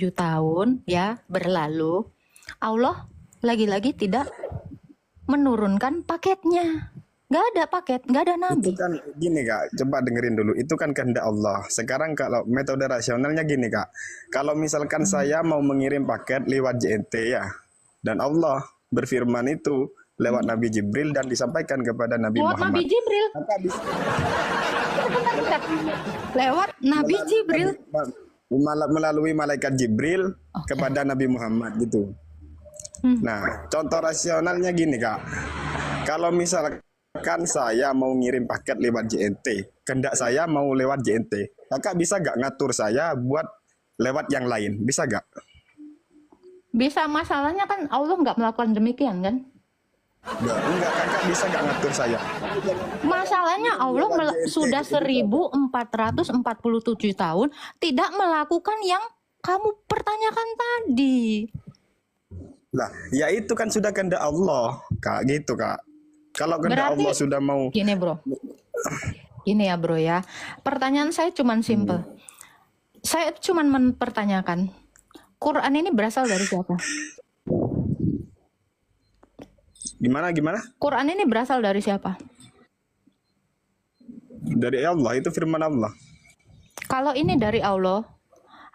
tahun ya berlalu, Allah lagi-lagi tidak menurunkan paketnya. Nggak ada paket, nggak ada nabi. Itu kan gini Kak, coba dengerin dulu. Itu kan kehendak Allah. Sekarang kalau metode rasionalnya gini Kak. Kalau misalkan saya mau mengirim paket lewat JNT ya, dan Allah berfirman itu lewat Nabi Jibril dan disampaikan kepada Nabi Lewat Muhammad. Nabi Jibril. Kakak bisa Lewat Nabi Jibril. melalui malaikat Jibril kepada Nabi Muhammad gitu. Nah, contoh rasionalnya gini Kak. Kalau misalkan saya mau ngirim paket lewat JNT, kehendak saya mau lewat JNT, Kakak bisa gak ngatur saya buat lewat yang lain? Bisa gak? Bisa, masalahnya kan Allah nggak melakukan demikian kan? Enggak, kakak bisa nggak ngatur saya? Masalahnya Allah sudah 1447 tahun tidak melakukan yang kamu pertanyakan tadi. Lah, ya itu kan sudah kehendak Allah, Kak, gitu, Kak. Kalau kehendak Berarti Allah sudah mau gini bro, gini ya bro ya. Pertanyaan saya cuman simple. Saya cuman mempertanyakan, Quran ini berasal dari siapa? gimana? Quran ini berasal dari siapa? Dari Allah, itu firman Allah. Kalau ini dari Allah,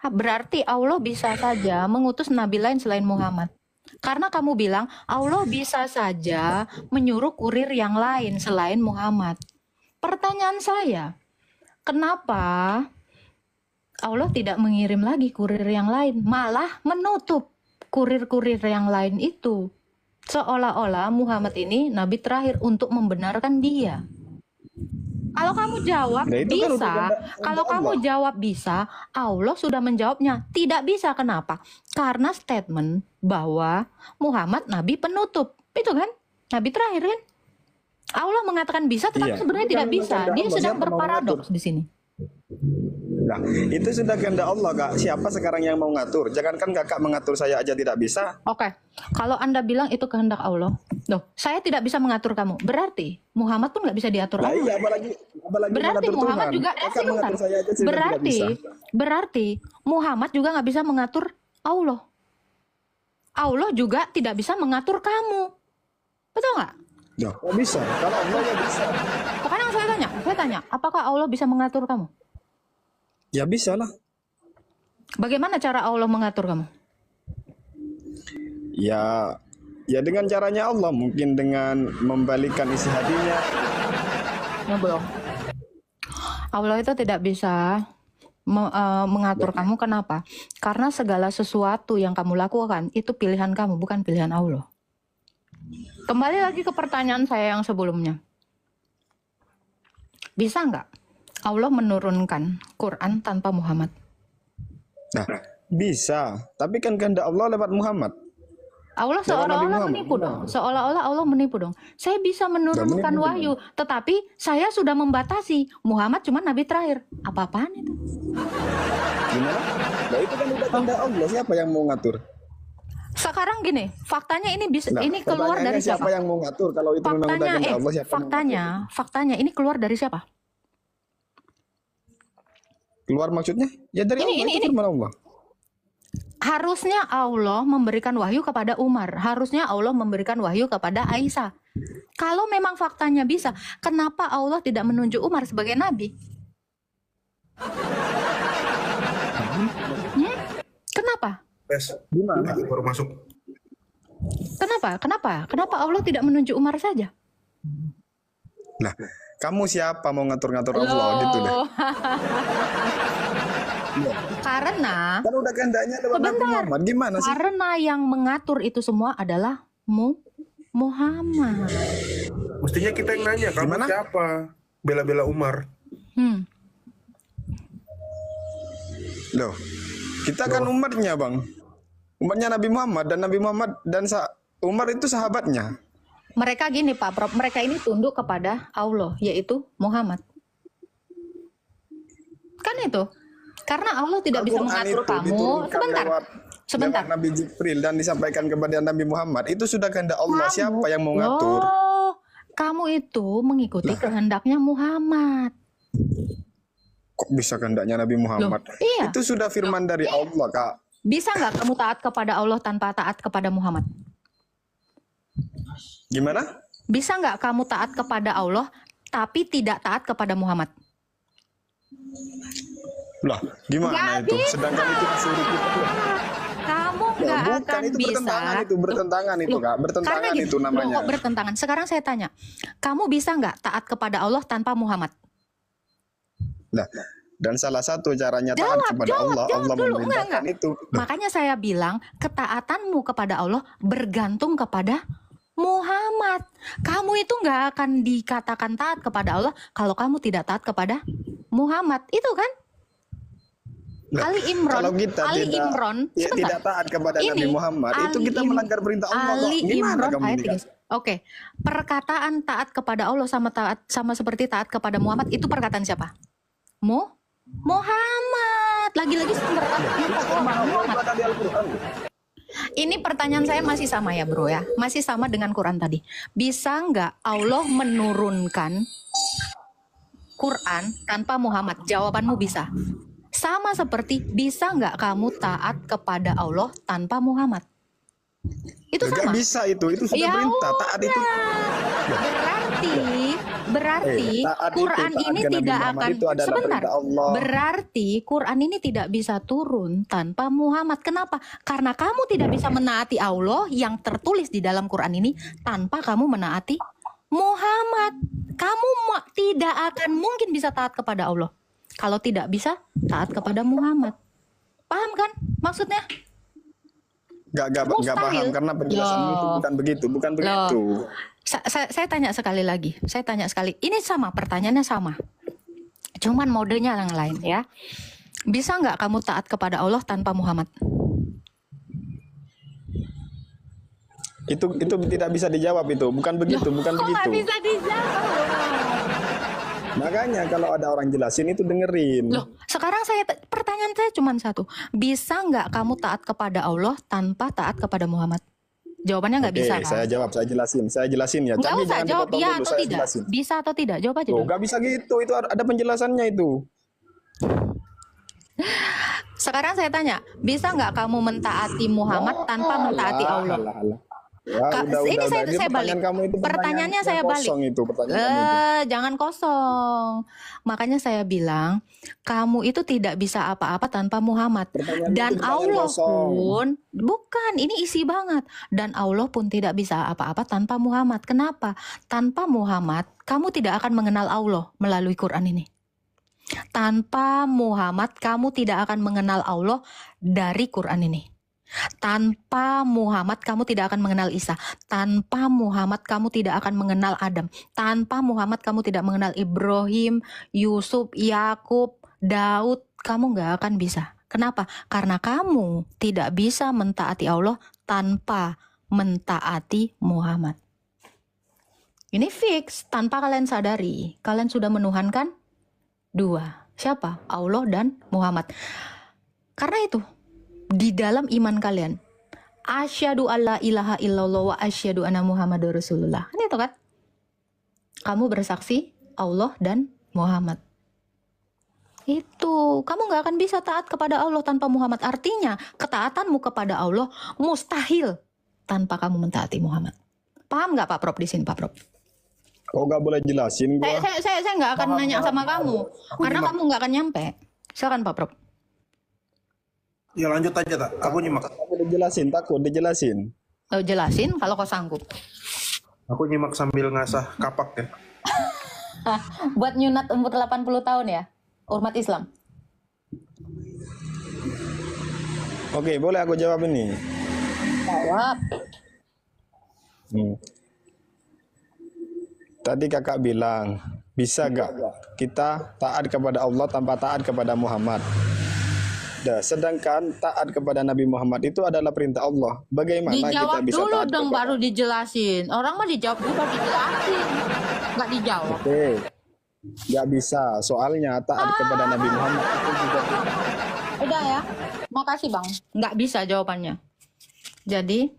berarti Allah bisa saja mengutus nabi lain selain Muhammad. Karena kamu bilang Allah bisa saja menyuruh kurir yang lain selain Muhammad. Pertanyaan saya, kenapa Allah tidak mengirim lagi kurir yang lain, malah menutup kurir-kurir yang lain itu? Seolah-olah Muhammad ini nabi terakhir untuk membenarkan dia. Kalau kamu jawab Nah, itu kan udah bisa, kalau kamu jawab bisa, Allah sudah menjawabnya tidak bisa. Kenapa? Karena statement bahwa Muhammad nabi penutup, itu kan nabi terakhir kan? Allah mengatakan bisa, tetapi Iya. sebenarnya tidak bisa. Dia sedang berparadoks di sini. Nah, itu sudah kehendak Allah, Kak. Siapa sekarang yang mau ngatur? Jangankan kakak mengatur, saya aja tidak bisa. Oke, kalau Anda bilang itu kehendak Allah, loh, saya tidak bisa mengatur kamu. Berarti Muhammad pun nggak bisa diatur Nah, Allah. iya, apalagi Berarti mengatur Muhammad Tuhan. juga Kakak sebentar. mengatur saya aja sudah tidak bisa. Berarti Muhammad juga nggak bisa mengatur Allah. Allah juga tidak bisa mengatur kamu. Betul nggak? Ya, kok bisa? Kalau Allah ya bisa. Sekarang saya tanya, apakah Allah bisa mengatur kamu? Ya bisa lah. Bagaimana cara Allah mengatur kamu? Ya dengan caranya Allah, mungkin dengan membalikkan isi hatinya. Ya belum. Allah itu tidak bisa mengatur kamu. Kenapa? Karena segala sesuatu yang kamu lakukan itu pilihan kamu, bukan pilihan Allah. Kembali lagi ke pertanyaan saya yang sebelumnya. Bisa nggak Allah menurunkan Quran tanpa Muhammad? Nah, bisa. Tapi kan kehendak Allah lewat Muhammad. Allah Lewat Nabi seolah-olah Muhammad. menipu dong. Seolah-olah Allah menipu dong. Saya bisa menurunkan wahyu, tetapi saya sudah membatasi. Muhammad cuma nabi terakhir. Apa-apaan itu? Gimana? Nah, itu kan udah kehendak Allah. Siapa yang mau ngatur? Sekarang gini, faktanya ini bisa Nah, ini keluar dari pertanyaannya siapa siapa? yang mau ngatur? Kalau itu memang udah Faktanya, kehendak Allah, siapa yang mau faktanya ini keluar dari siapa? keluar maksudnya? Ya dari Ini, Allah, ini, itu ini. firman Allah. Harusnya Allah memberikan wahyu kepada Umar. Harusnya Allah memberikan wahyu kepada Aisyah. Kalau memang faktanya bisa, kenapa Allah tidak menunjuk Umar sebagai nabi? Kenapa? Tes. Gimana? Baru masuk. Kenapa Allah tidak menunjuk Umar saja? Nah, kamu siapa mau ngatur-ngatur Allah gitu deh. Karena Kan udah kehendaknya lewat Nabi sebentar. Muhammad. Gimana sih? Karena yang mengatur itu semua adalah Muhammad. Mestinya kita yang nanya, kamu Gimana? siapa? Bela-bela Umar. Loh, kita kan umatnya, Bang. Umatnya Nabi Muhammad, dan Nabi Muhammad dan Umar itu sahabatnya. Mereka gini Pak Prof, mereka ini tunduk kepada Allah, yaitu Muhammad. Kan itu. Karena Allah tidak bisa Al-Quran mengatur itu kamu. diturunkan Sebentar. lewat Nabi Jibril dan disampaikan kepada Nabi Muhammad. Itu sudah kehendak Allah. Siapa yang mau ngatur? Oh, kamu itu mengikuti kehendaknya Muhammad. Kok bisa kehendaknya Nabi Muhammad? Iya. Itu sudah firman dari Allah, Kak. Bisa nggak kamu taat kepada Allah tanpa taat kepada Muhammad? Gimana? Bisa nggak kamu taat kepada Allah tapi tidak taat kepada Muhammad? Lah, gimana Nggak itu? bisa. Sedangkan itu disuruh kita. Kamu Ya, nggak bukan, akan itu bisa. bertentangan itu, bertentangan itu, Loh, Kak. Bertentangan karena gini, itu namanya. loh, kok bertentangan? Sekarang saya tanya, kamu bisa nggak taat kepada Allah tanpa Muhammad? Nah, dan salah satu caranya taat kepada Allah, Allah dulu. memerintahkan Enggak. itu. Makanya saya bilang ketaatanmu kepada Allah bergantung kepada Muhammad. Kamu itu nggak akan dikatakan taat kepada Allah kalau kamu tidak taat kepada Muhammad. Itu kan? Ali Imron, Kalau kita Ali tidak Imron, ya, sebentar. tidak taat kepada Nabi Ini Muhammad, itu Ali kita Im- melanggar perintah Allah kok. Ali Gimana Imron kamu ayat ini, 3. Kak? Oke, perkataan taat kepada Allah sama seperti taat kepada Muhammad itu perkataan siapa? Muhammad. Lagi-lagi sumber Muhammad. Ada di Al-Quran. Ini pertanyaan saya masih sama ya bro ya, masih sama dengan Quran tadi. Bisa nggak Allah menurunkan Quran tanpa Muhammad? Jawabanmu bisa. Sama seperti bisa nggak kamu taat kepada Allah tanpa Muhammad? Itu Nggak sama. bisa itu sudah Ya perintah. Taat itu Berarti taat itu, Quran taat ini ke Nabi tidak Muhammad akan itu adalah sebentar. perintah Allah. Berarti Quran ini tidak bisa turun tanpa Muhammad. Kenapa? Karena kamu tidak bisa menaati Allah yang tertulis di dalam Quran ini tanpa kamu menaati Muhammad. Kamu tidak akan mungkin bisa taat kepada Allah kalau tidak bisa taat kepada Muhammad. Paham kan maksudnya? Nggak Mustahil. paham karena penjelasanmu itu Loh. bukan begitu. Saya tanya sekali lagi. Saya tanya sekali. Ini sama, pertanyaannya sama. Cuman modenya yang lain ya. Bisa nggak kamu taat kepada Allah tanpa Muhammad? Itu tidak bisa dijawab itu. Bukan begitu, bukan Kok begitu. nggak bisa dijawab? Makanya kalau ada orang jelasin itu dengerin. Loh, sekarang pertanyaan saya cuma satu. Bisa nggak kamu taat kepada Allah tanpa taat kepada Muhammad? Jawabannya nggak Oke, bisa kan? saya jawab, saya jelasin ya. Nggak Tapi usah jangan jawab dipotong iya dulu, atau saya tidak. jelasin. Bisa atau tidak? Jawab aja Tuh, dulu. nggak bisa gitu. Itu ada penjelasannya itu. Sekarang saya tanya, bisa nggak kamu mentaati Muhammad tanpa mentaati Allah? Ya, Ini saya Jadi balik. pertanyaan kamu itu Pertanyaannya pertanyaan saya yang balik. kosong itu pertanyaan kamu itu. Jangan kosong. Makanya saya bilang, kamu itu tidak bisa apa-apa tanpa Muhammad. Pertanyaan Dan itu pertanyaan Allah kosong. pun, bukan, ini isi banget. Dan Allah pun tidak bisa apa-apa tanpa Muhammad. Kenapa? Tanpa Muhammad, kamu tidak akan mengenal Allah melalui Quran ini. Tanpa Muhammad, kamu tidak akan mengenal Allah dari Quran ini. Tanpa Muhammad kamu tidak akan mengenal Isa. Tanpa Muhammad kamu tidak akan mengenal Adam. Tanpa Muhammad kamu tidak mengenal Ibrahim, Yusuf, Yakub, Daud. Kamu gak akan bisa. Kenapa? Karena kamu tidak bisa mentaati Allah tanpa mentaati Muhammad. Ini fix, tanpa kalian sadari. Kalian sudah menuhankan dua. Siapa? Allah dan Muhammad. Karena itu di dalam iman kalian, asyhadu alla ilaha illallah wa asyhadu anna muhammadar rasulullah. Ini itu kan? Kamu bersaksi Allah dan Muhammad. Itu, kamu gak akan bisa taat kepada Allah tanpa Muhammad. Artinya, ketaatanmu kepada Allah mustahil tanpa kamu mentaati Muhammad. Paham gak Pak Prop di sini, Pak Prop? Kok nggak boleh jelasin gua? Saya nggak akan nanya sama kamu, karena kamu nggak akan nyampe. Silakan Pak Prop. Ya lanjut aja tak. Aku nyimak. Takut dijelasin. Oh, jelasin kalau kau sanggup. Aku nyimak sambil ngasah kapak ya. Buat nyunat umur 80 tahun ya, umat Islam. Oke, boleh aku jawab ini. Jawab. Tadi kakak bilang, bisa gak kita taat kepada Allah tanpa taat kepada Muhammad? Sedangkan taat kepada Nabi Muhammad itu adalah perintah Allah. Bagaimana Dijawab kita bisa dulu taat dong, kepada- baru dijelasin. Orang mah dijawab dulu baru dijelasin. Nggak dijawab. Oke, nggak bisa. Soalnya taat kepada Nabi Muhammad itu juga Udah ya, makasih Bang. Nggak bisa jawabannya. Jadi,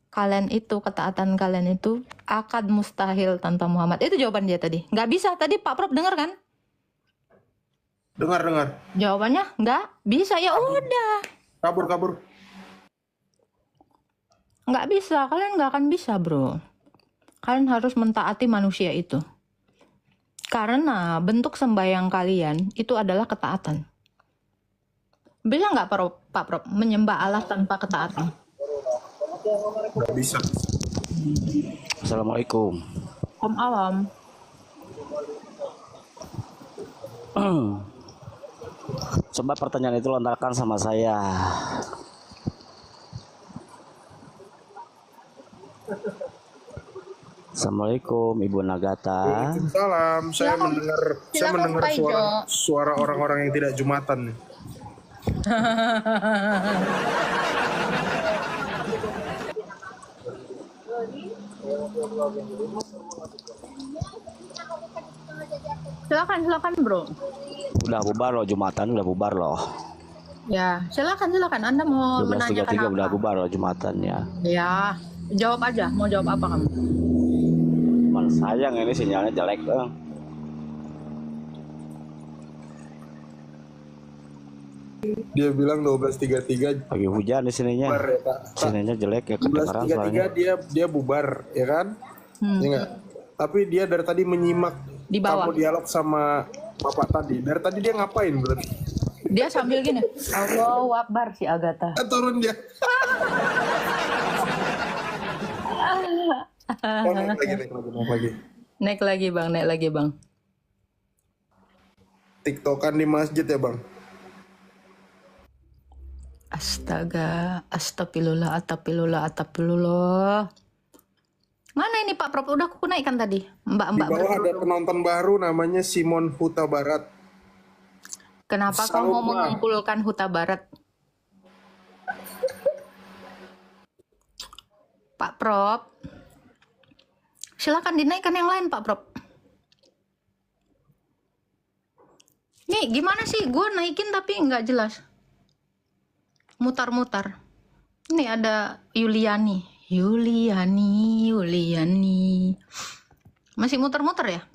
kalian itu, ketaatan kalian itu akad mustahil tanpa Muhammad. Itu jawaban dia tadi. Nggak bisa. Tadi Pak Prof dengar kan? Dengar. Jawabannya nggak bisa. Ya udah. Kabur. Nggak bisa. Kalian nggak akan bisa, bro. Kalian harus mentaati manusia itu. Karena bentuk sembahyang kalian itu adalah ketaatan. Bisa nggak Pak Prof menyembah Allah tanpa ketaatan? Nggak bisa. Assalamualaikum. Om awam. Coba pertanyaan itu lontarkan sama saya. Assalamualaikum Ibu Nagata. Waalaikumsalam. Saya mendengar Silakan, Pak suara orang-orang yang tidak jumatan nih. Silakan bro. Udah bubar loh, Jumatan udah bubar loh. Ya, silakan. Anda mau 12.33 menanyakan udah apa? bubar loh Jumatannya. Ya, jawab aja. Mau jawab apa kamu? Cuman sayang ini sinyalnya jelek dong. Dia bilang 12.33 Lagi hujan di sininya. bubar ya Pak. Sinyalnya jelek ya, kedengeran suaranya. 12.33 dia bubar ya kan? Ya enggak? Tapi dia dari tadi menyimak Di bawah. kamu dialog sama Bapak tadi. Dari tadi dia ngapain berarti? Dia sambil gini. Allahu Akbar si Agatha. Turun dia. Naik lagi. Naik lagi bang. TikTokan di masjid ya bang. Astaga, astagfirullah. Mana ini Pak Prof? Udah aku naikkan tadi. Di Mbak-mbak bawah ada berduduk. penonton baru namanya Simon Huta Barat. Kenapa kau mau Salma. mengumpulkan Huta Barat? Pak Prof, silakan dinaikkan yang lain Pak Prof. Nih gimana sih? Gue naikin tapi nggak jelas. Mutar-mutar. Ini ada Yuliani. Masih muter-muter ya?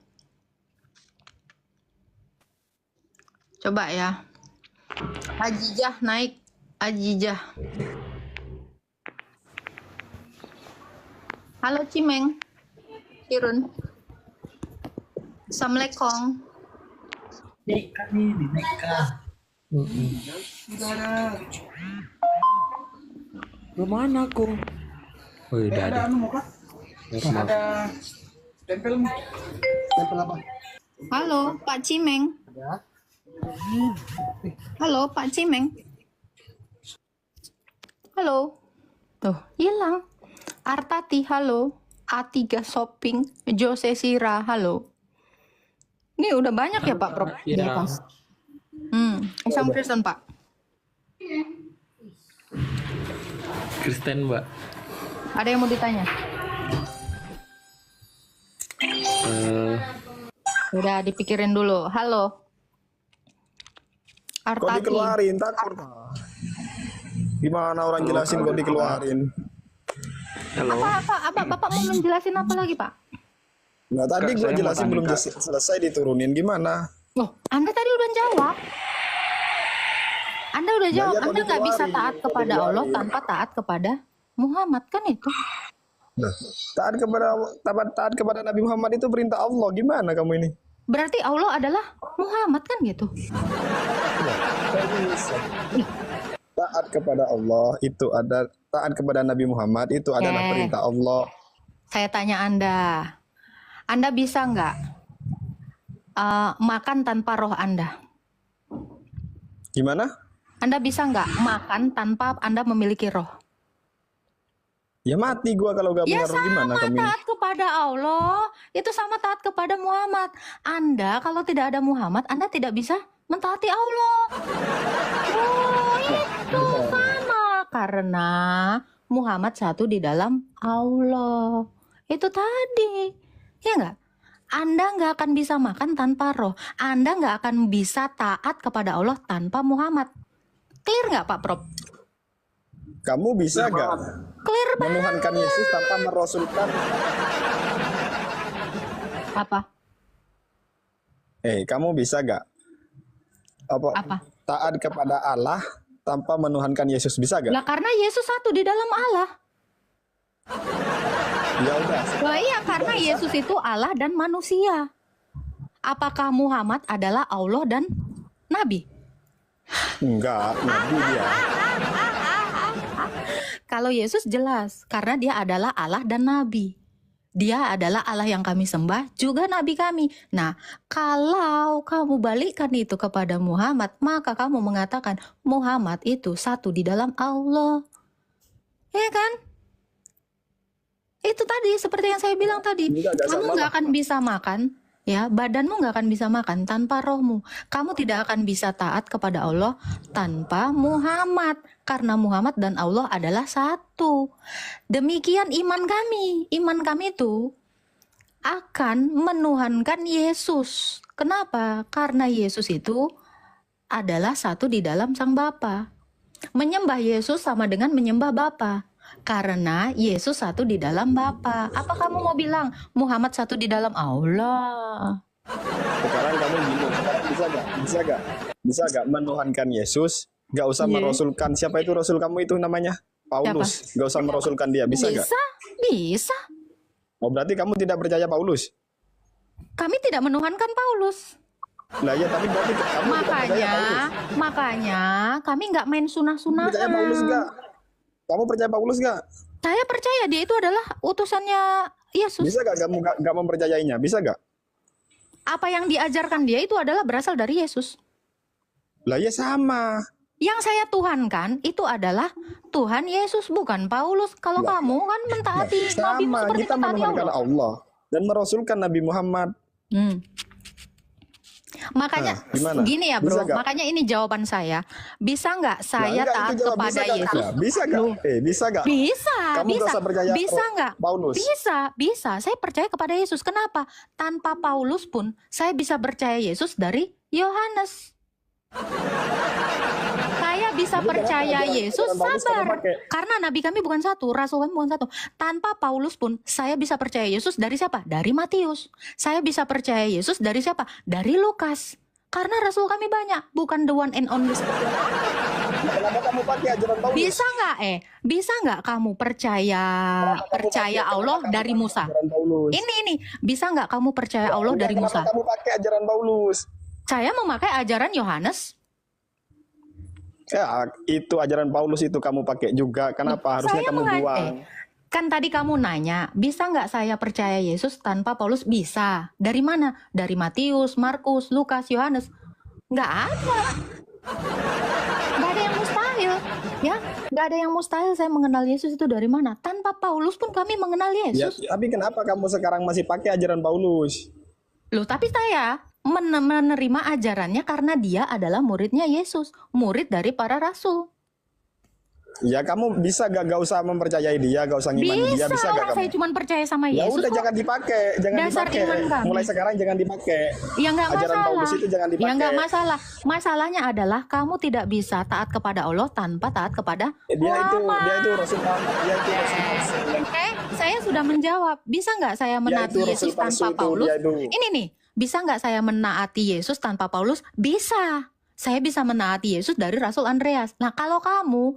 Coba ya. Ajijah naik. Ajijah. Halo Cimeng. Kirun. Assalamualaikum. Dinaikkan nih, dinaikkan. Gimana aku? Oh, udah ada. Ada tempel nih. Tempel apa? Halo Pak Cimeng. Halo Pak Cimeng. Halo. Tuh, hilang. Artati, halo. A3 Shopping, Jose Sira, halo. Ini udah banyak ya Pak Prof? Iya. Islam Kristen Pak. Kristen, Mbak. Ada yang mau ditanya? Udah dipikirin dulu. Halo. Kok Artati. dikeluarin takut? Gimana orang jelasin kok dikeluarin? Halo. Apa Bapak mau menjelasin apa lagi Pak? Nah tadi Kak, gua saya mau jelasin tanya, belum Kak. selesai diturunin gimana? Oh, Anda tadi udah jawab. Anda udah jawab. iya, kok Anda nggak bisa dikeluarin? taat Kok kepada dikeluarin? Allah tanpa taat kepada Muhammad, kan itu? Taat kepada Nabi Muhammad itu perintah Allah. Gimana kamu ini? Berarti Allah adalah Muhammad, kan gitu? Taat kepada Allah itu ada, taat kepada Nabi Muhammad itu adalah perintah Allah. Saya tanya Anda bisa nggak makan tanpa roh Anda? Gimana? Anda bisa nggak makan tanpa Anda memiliki roh? Ya mati gua kalau gak Ya punya roh. Gimana sama, kamu ini? taat kepada Allah itu sama taat kepada Muhammad. Anda kalau tidak ada Muhammad, Anda tidak bisa mentaati Allah. Oh, itu sama karena Muhammad satu di dalam Allah. Itu tadi, ya nggak? Anda nggak akan bisa makan tanpa roh. Anda nggak akan bisa taat kepada Allah tanpa Muhammad. Clear nggak Pak Prof? Kamu bisa gak Clear banget. menuhankan Yesus tanpa merasulkan? Apa? Kamu bisa gak Apa? taat kepada Allah tanpa menuhankan Yesus? Bisa gak? Lah karena Yesus satu di dalam Allah. Ya udah. Lah iya, karena Yesus itu Allah dan manusia. Apakah Muhammad adalah Allah dan Nabi? Enggak, Nabi dia. Kalau Yesus jelas, karena dia adalah Allah dan Nabi. Dia adalah Allah yang kami sembah, juga Nabi kami. Nah, kalau kamu balikkan itu kepada Muhammad, maka kamu mengatakan Muhammad itu satu di dalam Allah. Ya kan? Itu tadi, seperti yang saya bilang tadi. Enggak Kamu sama nggak lah. akan bisa makan Ya, badanmu nggak akan bisa makan tanpa rohmu. Kamu tidak akan bisa taat kepada Allah tanpa Muhammad. Karena Muhammad dan Allah adalah satu. Demikian iman kami. Iman kami itu akan menuhankan Yesus. Kenapa? Karena Yesus itu adalah satu di dalam Sang Bapa. Menyembah Yesus sama dengan menyembah Bapa. Karena Yesus satu di dalam Bapa. Apa kamu mau bilang Muhammad satu di dalam Allah? Sekarang kamu bingung. Sekarang bisa gak menuhankan Yesus? Gak usah merosulkan. Siapa itu rasul kamu itu namanya? Paulus. Gak usah merosulkan dia. Bisa gak? Bisa. Oh, berarti kamu tidak percaya Paulus? Kami tidak menuhankan Paulus. Nah ya, tapi berarti kamu tidak percaya Paulus. Makanya kami nggak main sunah-sunahan. Percaya Paulus gak? Kamu percaya Paulus gak? Saya percaya dia itu adalah utusannya Yesus. Bisa gak kamu gak mempercayainya? Bisa gak? Apa yang diajarkan dia itu adalah berasal dari Yesus. Lah ya sama. Yang saya tuhankan itu adalah Tuhan Yesus, bukan Paulus. Kalau kamu kan mentaati Nabi seperti kita mentaati menuhankan Allah dan merasulkan Nabi Muhammad. Makanya gini ya bro, makanya ini jawaban saya. Bisa nggak saya taat kepada Yesus? Bisa nggak? Bisa nggak? Bisa. Kamu nggak usah percaya bisa nggak? Paulus. Bisa. Saya percaya kepada Yesus. Kenapa? Tanpa Paulus pun saya bisa percaya Yesus dari Yohanes. Saya bisa percaya Yesus, sabar. Karena nabi kami bukan satu, rasul kami bukan satu. Tanpa Paulus pun saya bisa percaya Yesus dari siapa? Dari Matius. Saya bisa percaya Yesus dari siapa? Dari Lukas. Karena rasul kami banyak, bukan the one and only. Kenapa kamu pakai ajaran Paulus? Bisa nggak kamu percaya Allah dari Musa? Ini bisa nggak kamu percaya Allah dari Musa? Kenapa kamu pakai ajaran Paulus? Saya memakai ajaran Yohanes. Ya, itu ajaran Paulus itu kamu pakai juga. Kenapa? Harusnya kamu buang. Kan tadi kamu nanya, bisa nggak saya percaya Yesus tanpa Paulus? Bisa. Dari mana? Dari Matius, Markus, Lukas, Yohanes. Nggak ada. Nggak ada yang mustahil. Ya, nggak ada yang mustahil saya mengenal Yesus itu dari mana. Tanpa Paulus pun kami mengenal Yesus. Ya, tapi kenapa kamu sekarang masih pakai ajaran Paulus? Loh, tapi saya menerima ajarannya karena dia adalah muridnya Yesus, murid dari para rasul. Ya kamu bisa gak usah mempercayai dia, gak usah ngimani dia, bisa gak kamu? Saya cuma percaya sama Ya Yesus. udah jangan dipakai, mulai sekarang jangan dipakai. Ya nggak masalah. Ajaran Paulus itu jangan dipakai. Ya nggak masalah. Masalahnya adalah kamu tidak bisa taat kepada Allah tanpa taat kepada Muhammad. Dia itu rasul palsu. Saya sudah menjawab. Bisa nggak saya menaati Yesus tanpa Paulus? Ini nih. Bisa nggak saya menaati Yesus tanpa Paulus? Bisa. Saya bisa menaati Yesus dari Rasul Andreas. Nah, kalau kamu,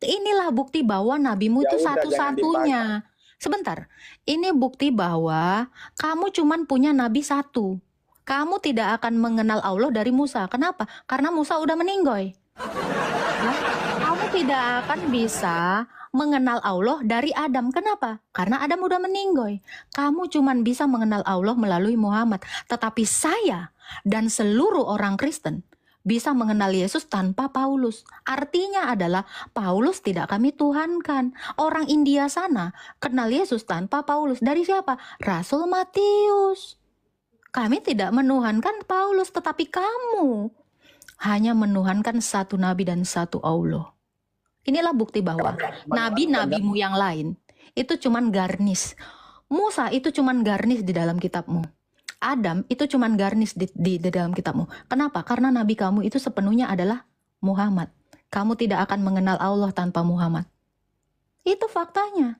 inilah bukti bahwa nabimu itu satu-satunya. Sebentar, ini bukti bahwa kamu cuman punya nabi satu. Kamu tidak akan mengenal Allah dari Musa. Kenapa? Karena Musa udah meninggoy. Nah, kamu tidak akan bisa mengenal Allah dari Adam. Kenapa? Karena Adam udah meninggoy. Kamu cuman bisa mengenal Allah melalui Muhammad. Tetapi saya dan seluruh orang Kristen bisa mengenal Yesus tanpa Paulus. Artinya adalah Paulus tidak kami tuhankan. Orang India sana kenal Yesus tanpa Paulus. Dari siapa? Rasul Matius. Kami tidak menuhankan Paulus, tetapi kamu hanya menuhankan satu nabi dan satu Allah. Inilah bukti bahwa nabi-nabimu yang lain itu cuman garnis. Musa itu cuman garnis di dalam kitabmu. Adam itu cuman garnis di dalam kitabmu. Kenapa? Karena nabi kamu itu sepenuhnya adalah Muhammad. Kamu tidak akan mengenal Allah tanpa Muhammad. Itu faktanya.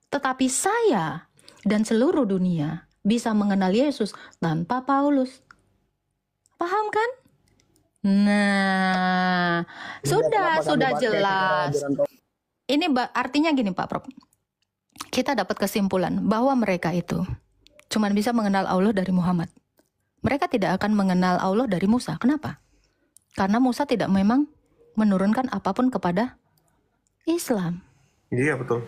Tetapi saya dan seluruh dunia bisa mengenal Yesus tanpa Paulus. Paham kan? Nah, sudah jelas. Ini artinya gini Pak Prof. Kita dapat kesimpulan bahwa mereka itu cuma bisa mengenal Allah dari Muhammad. Mereka tidak akan mengenal Allah dari Musa. Kenapa? Karena Musa tidak memang menurunkan apapun kepada Islam. Iya betul.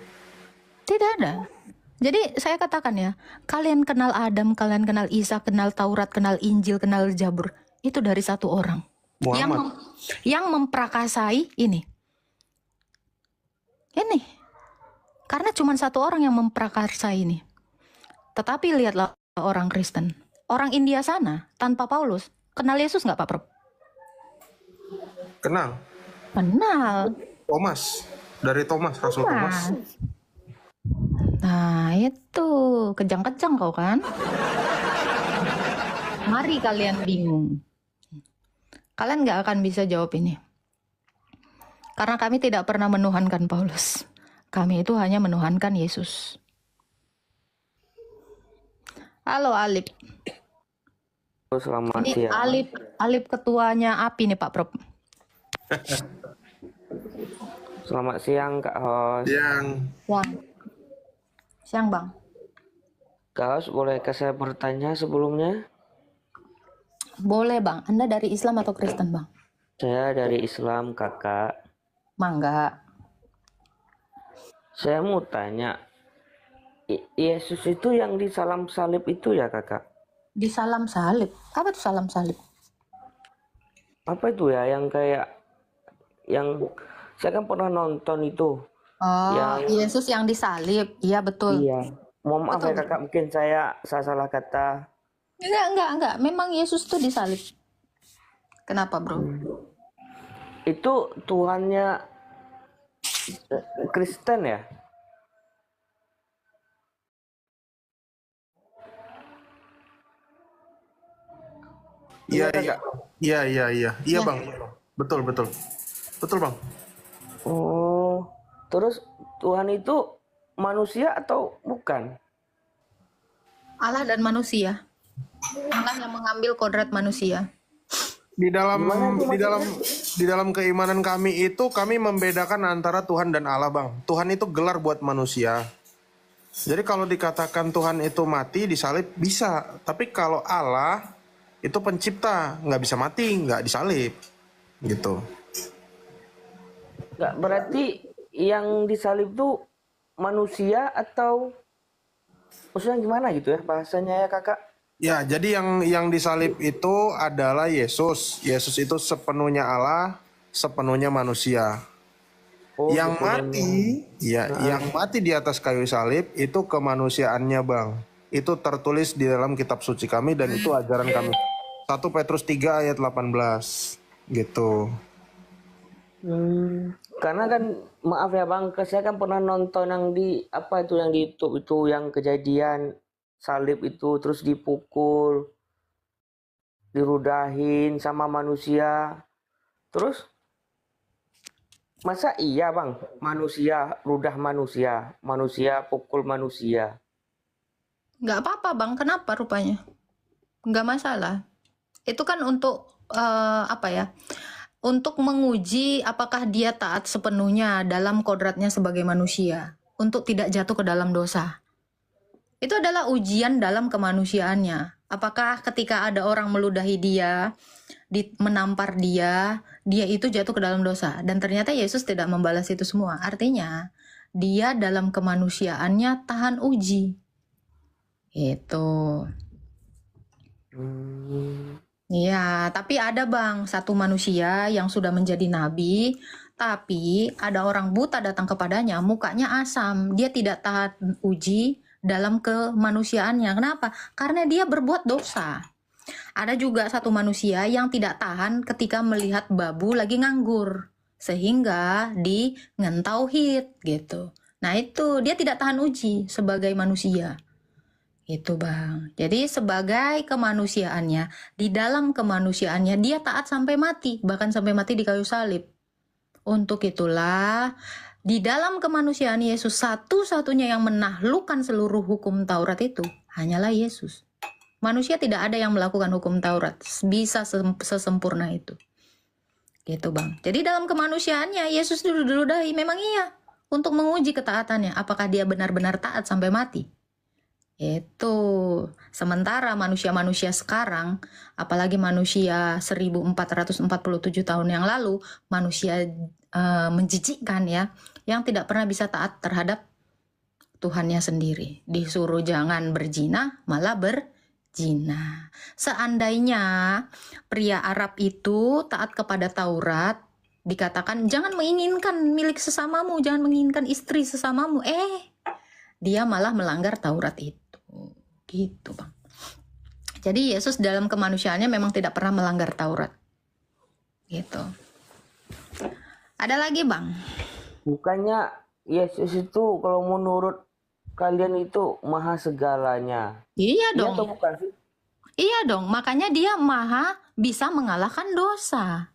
Tidak ada. Jadi saya katakan ya, kalian kenal Adam, kalian kenal Isa, kenal Taurat, kenal Injil, kenal Zabur. Itu dari satu orang. Yang memprakasai ini. Karena cuma satu orang yang memprakasai ini. Tetapi lihatlah orang Kristen. orang India sana tanpa Paulus kenal Yesus nggak Pak Prof? Kenal Kenal. Thomas, dari Thomas, Rasul Thomas. Nah itu kejang-kejang kau kan. Mari kalian bingung. Kalian nggak akan bisa jawab ini. Karena kami tidak pernah menuhankan Paulus. Kami itu hanya menuhankan Yesus. Halo Alip. Selamat Ini siang. Alip ketuanya API nih Pak Prof. Selamat siang Kak Hos. Siang Bang. Kak Hos, bolehkah saya bertanya sebelumnya? Boleh Bang. Anda dari Islam atau Kristen Bang? Saya dari Islam, Kakak. Mangga. Saya mau tanya, Yesus itu yang di salam salib itu ya Kakak? Di salam salib. Apa tuh salam salib? Apa itu ya yang kayak yang saya kan pernah nonton itu. Oh, Yang Yesus yang disalib. Iya betul. iya. Mohon maaf Betul, ya Kakak, mungkin saya salah kata. Enggak. Memang Yesus tuh disalib. Kenapa, Bro? Itu Tuhannya Kristen ya? Iya Bang, betul Bang. Oh, terus Tuhan itu manusia atau bukan? Allah dan manusia. Allah yang mengambil kodrat manusia. Di dalam keimanan kami itu kami membedakan antara Tuhan dan Allah Bang. Tuhan itu gelar buat manusia. Jadi kalau dikatakan Tuhan itu mati disalib bisa, tapi kalau Allah itu pencipta, nggak bisa mati, nggak disalib, gitu. Nggak, berarti yang disalib tuh manusia atau maksudnya gimana gitu ya bahasanya ya Kakak? Ya, jadi yang disalib itu adalah Yesus. Yesus itu sepenuhnya Allah, sepenuhnya manusia. Oh, Yang sepenuhnya. mati, yang mati di atas kayu salib itu kemanusiaannya Bang. Itu tertulis di dalam kitab suci kami dan itu ajaran kami. 1 Petrus 3 ayat 18 gitu. Karena kan maaf ya Bang, saya kan pernah nonton yang di apa itu yang di YouTube itu yang kejadian salib itu terus dipukul, dirudahin sama manusia. Terus masa iya Bang, manusia rudah manusia, manusia pukul manusia. Nggak apa-apa, Bang. Kenapa rupanya? Nggak masalah. Itu kan untuk apa ya? Untuk menguji apakah dia taat sepenuhnya dalam kodratnya sebagai manusia untuk tidak jatuh ke dalam dosa. Itu adalah ujian dalam kemanusiaannya. Apakah ketika ada orang meludahi dia, menampar dia itu jatuh ke dalam dosa. Dan ternyata Yesus tidak membalas itu semua. Artinya, dia dalam kemanusiaannya tahan uji. Itu. Iya, tapi ada Bang, satu manusia yang sudah menjadi nabi, tapi ada orang buta datang kepadanya, mukanya asam. Dia tidak tahan uji dalam kemanusiaannya. Kenapa? Karena dia berbuat dosa. Ada juga satu manusia yang tidak tahan ketika melihat babu lagi nganggur, sehingga ngentauhid gitu. Nah itu, dia tidak tahan uji sebagai manusia. Itu Bang. Jadi sebagai kemanusiaannya, di dalam kemanusiaannya dia taat sampai mati, bahkan sampai mati di kayu salib. Untuk itulah di dalam kemanusiaan Yesus satu-satunya yang menaklukkan seluruh hukum Taurat itu hanyalah Yesus. Manusia tidak ada yang melakukan hukum Taurat bisa sesempurna itu. Gitu Bang. Jadi dalam kemanusiaannya Yesus diludahi memang iya untuk menguji ketaatannya, apakah dia benar-benar taat sampai mati. Itu. Sementara manusia-manusia sekarang, apalagi manusia 1447 tahun yang lalu, manusia menjijikkan ya, yang tidak pernah bisa taat terhadap Tuhannya sendiri. Disuruh jangan berzina, malah berzina. Seandainya pria Arab itu taat kepada Taurat, dikatakan jangan menginginkan milik sesamamu, jangan menginginkan istri sesamamu. Dia malah melanggar Taurat itu. Gitu Bang. Jadi Yesus dalam kemanusiaannya memang tidak pernah melanggar Taurat. Gitu. Ada lagi, Bang? Bukannya Yesus itu kalau menurut kalian itu maha segalanya. Iya Iya dong. atau bukan sih? Iya dong, makanya dia maha bisa mengalahkan dosa.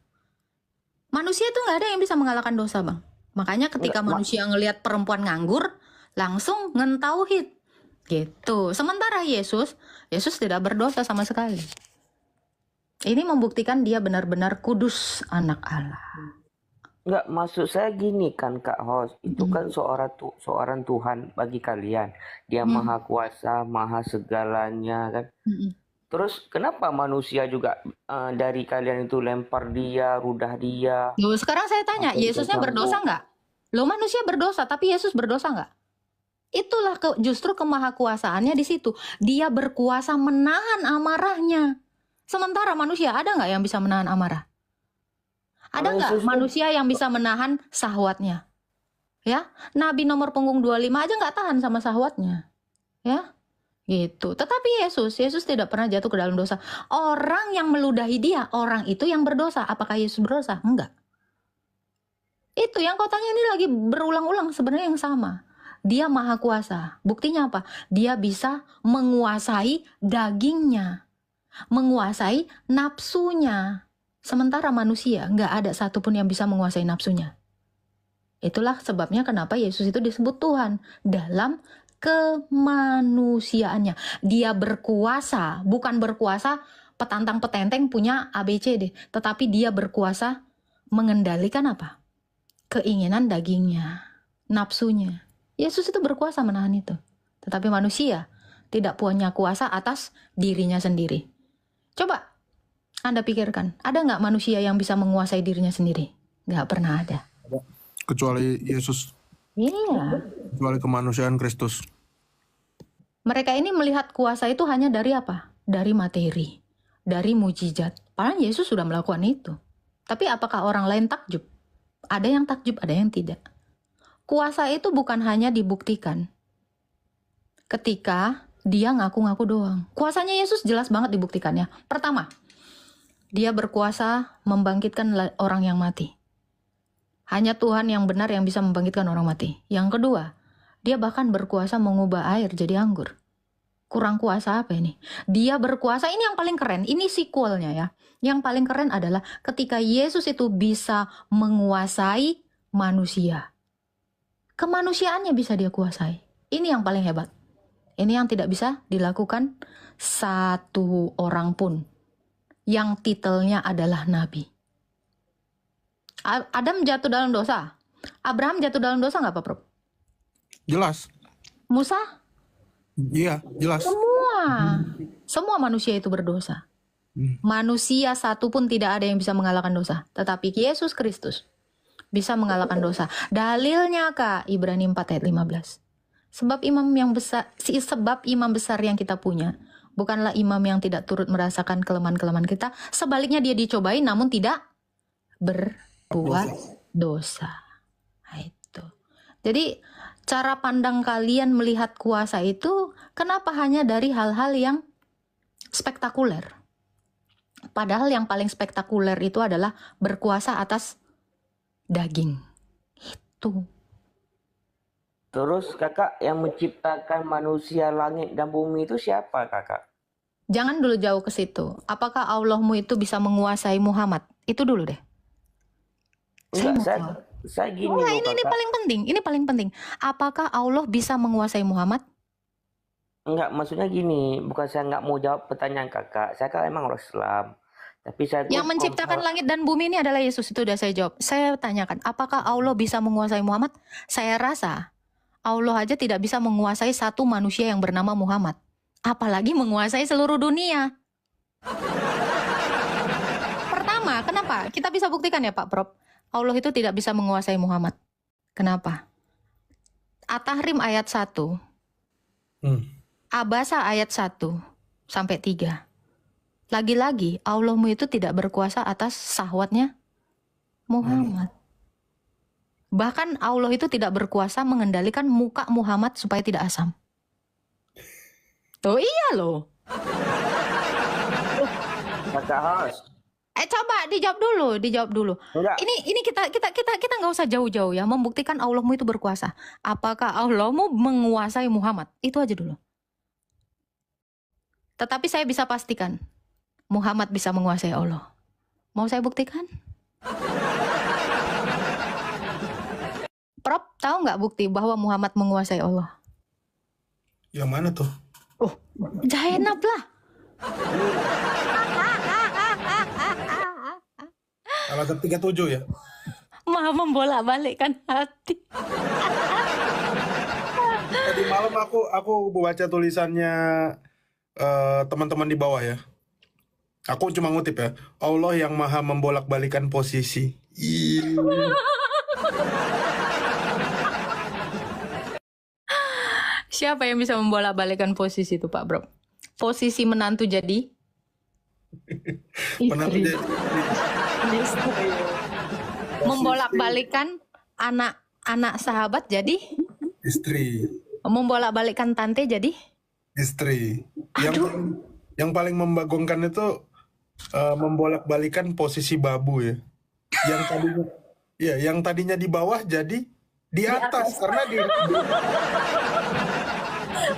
Manusia itu nggak ada yang bisa mengalahkan dosa, Bang. Makanya ketika manusia ngelihat perempuan nganggur, langsung ngentauhid. Gitu. Sementara Yesus tidak berdosa sama sekali. Ini membuktikan dia benar-benar kudus anak Allah. Enggak, maksud saya gini kan Kak Host, itu kan seorang Tuhan bagi kalian. Dia maha kuasa, maha segalanya kan. Terus kenapa manusia juga dari kalian itu lempar dia, rudah dia? Loh, sekarang saya tanya, Atau Yesusnya diganggu? berdosa nggak? Loh, manusia berdosa, tapi Yesus berdosa nggak? Itulah justru kemahakuasaannya di situ. Dia berkuasa menahan amarahnya. Sementara manusia ada nggak yang bisa menahan amarah? Ada Kalau nggak Yesus tuh- manusia yang bisa menahan syahwatnya? Ya, Nabi nomor punggung 25 aja nggak tahan sama syahwatnya. Ya, gitu. Tetapi Yesus tidak pernah jatuh ke dalam dosa. Orang yang meludahi dia, orang itu yang berdosa. Apakah Yesus berdosa? Enggak. Itu yang kau tanya ini lagi berulang-ulang, sebenarnya yang sama. Dia maha kuasa. Buktinya apa? Dia bisa menguasai dagingnya, menguasai nafsunya. Sementara manusia nggak ada satupun yang bisa menguasai nafsunya. Itulah sebabnya kenapa Yesus itu disebut Tuhan dalam kemanusiaannya. Dia berkuasa, bukan berkuasa petantang petenteng punya ABCD, tetapi dia berkuasa mengendalikan apa? Keinginan dagingnya, nafsunya. Yesus itu berkuasa menahan itu. Tetapi manusia tidak punya kuasa atas dirinya sendiri. Coba Anda pikirkan, ada nggak manusia yang bisa menguasai dirinya sendiri? Nggak pernah ada. Kecuali Yesus, Iya. kecuali kemanusiaan Kristus. Mereka ini melihat kuasa itu hanya dari apa? Dari materi, dari mujizat. Padahal Yesus sudah melakukan itu. Tapi apakah orang lain takjub? Ada yang takjub, ada yang tidak. Kuasa itu bukan hanya dibuktikan ketika dia ngaku-ngaku doang. Kuasanya Yesus jelas banget dibuktikannya. Pertama, dia berkuasa membangkitkan orang yang mati. Hanya Tuhan yang benar yang bisa membangkitkan orang mati. Yang kedua, dia bahkan berkuasa mengubah air jadi anggur. Kurang kuasa apa ini? Dia berkuasa, ini yang paling keren. Ini sequelnya ya. Yang paling keren adalah ketika Yesus itu bisa menguasai manusia. Kemanusiaannya bisa dia kuasai. Ini yang paling hebat. Ini yang tidak bisa dilakukan satu orang pun yang titelnya adalah nabi. Adam jatuh dalam dosa. Abraham jatuh dalam dosa nggak Pak Prof? Jelas. Musa? Iya, jelas. Semua manusia itu berdosa. Manusia satu pun tidak ada yang bisa mengalahkan dosa. Tetapi Yesus Kristus bisa mengalahkan dosa. Dalilnya Kak, Ibrani 4 ayat 15. Sebab imam besar yang kita punya bukanlah imam yang tidak turut merasakan kelemahan-kelemahan kita. Sebaliknya dia dicobai namun tidak berbuat dosa. Nah, itu. Jadi cara pandang kalian melihat kuasa itu kenapa hanya dari hal-hal yang spektakuler? Padahal yang paling spektakuler itu adalah berkuasa atas daging. Itu. Terus kakak yang menciptakan manusia, langit dan bumi itu siapa kakak? Jangan dulu jauh ke situ. Apakah Allahmu itu bisa menguasai Muhammad? Itu dulu deh. Saya gini loh ini kakak. paling penting. Ini paling penting. Apakah Allah bisa menguasai Muhammad? Enggak, maksudnya gini, bukan saya nggak mau jawab pertanyaan kakak. Saya kan emang orang Islam. Tapi saya Yang menciptakan langit dan bumi ini adalah Yesus. Itu udah saya jawab. Saya tanyakan, apakah Allah bisa menguasai Muhammad? Saya rasa Allah aja tidak bisa menguasai satu manusia yang bernama Muhammad. Apalagi menguasai seluruh dunia. Pertama, kenapa? Kita bisa buktikan ya Pak Prof. Allah itu tidak bisa menguasai Muhammad. Kenapa? At-Tahrim ayat 1. Abasa ayat 1 sampai 3. Lagi-lagi Allahmu itu tidak berkuasa atas syahwatnya Muhammad. Bahkan Allah itu tidak berkuasa mengendalikan muka Muhammad supaya tidak asam. Oh iya loh. Kakak host. Coba dijawab dulu. Enggak. Ini kita nggak usah jauh-jauh ya, membuktikan Allahmu itu berkuasa. Apakah Allahmu menguasai Muhammad? Itu aja dulu. Tetapi saya bisa pastikan Muhammad bisa menguasai Allah. Mau saya buktikan? Prof, tahu nggak bukti bahwa Muhammad menguasai Allah? Yang mana tuh? Oh, Zainab lah. Alasan 37 ya? Maha membolak-balikkan hati. Tadi malam aku baca tulisannya teman-teman di bawah ya. Aku cuma ngutip ya. Allah yang maha membolak-balikan posisi. Siapa yang bisa membolak-balikkan posisi itu, Pak Bro? Posisi menantu jadi Menantu istri. jadi Istri. Membolak-balikan anak sahabat jadi istri. membolak-balikkan tante jadi Istri. Aduh. Yang paling membagongkan itu membolak-balikan posisi babu ya. Yang tadinya di bawah jadi di atas karena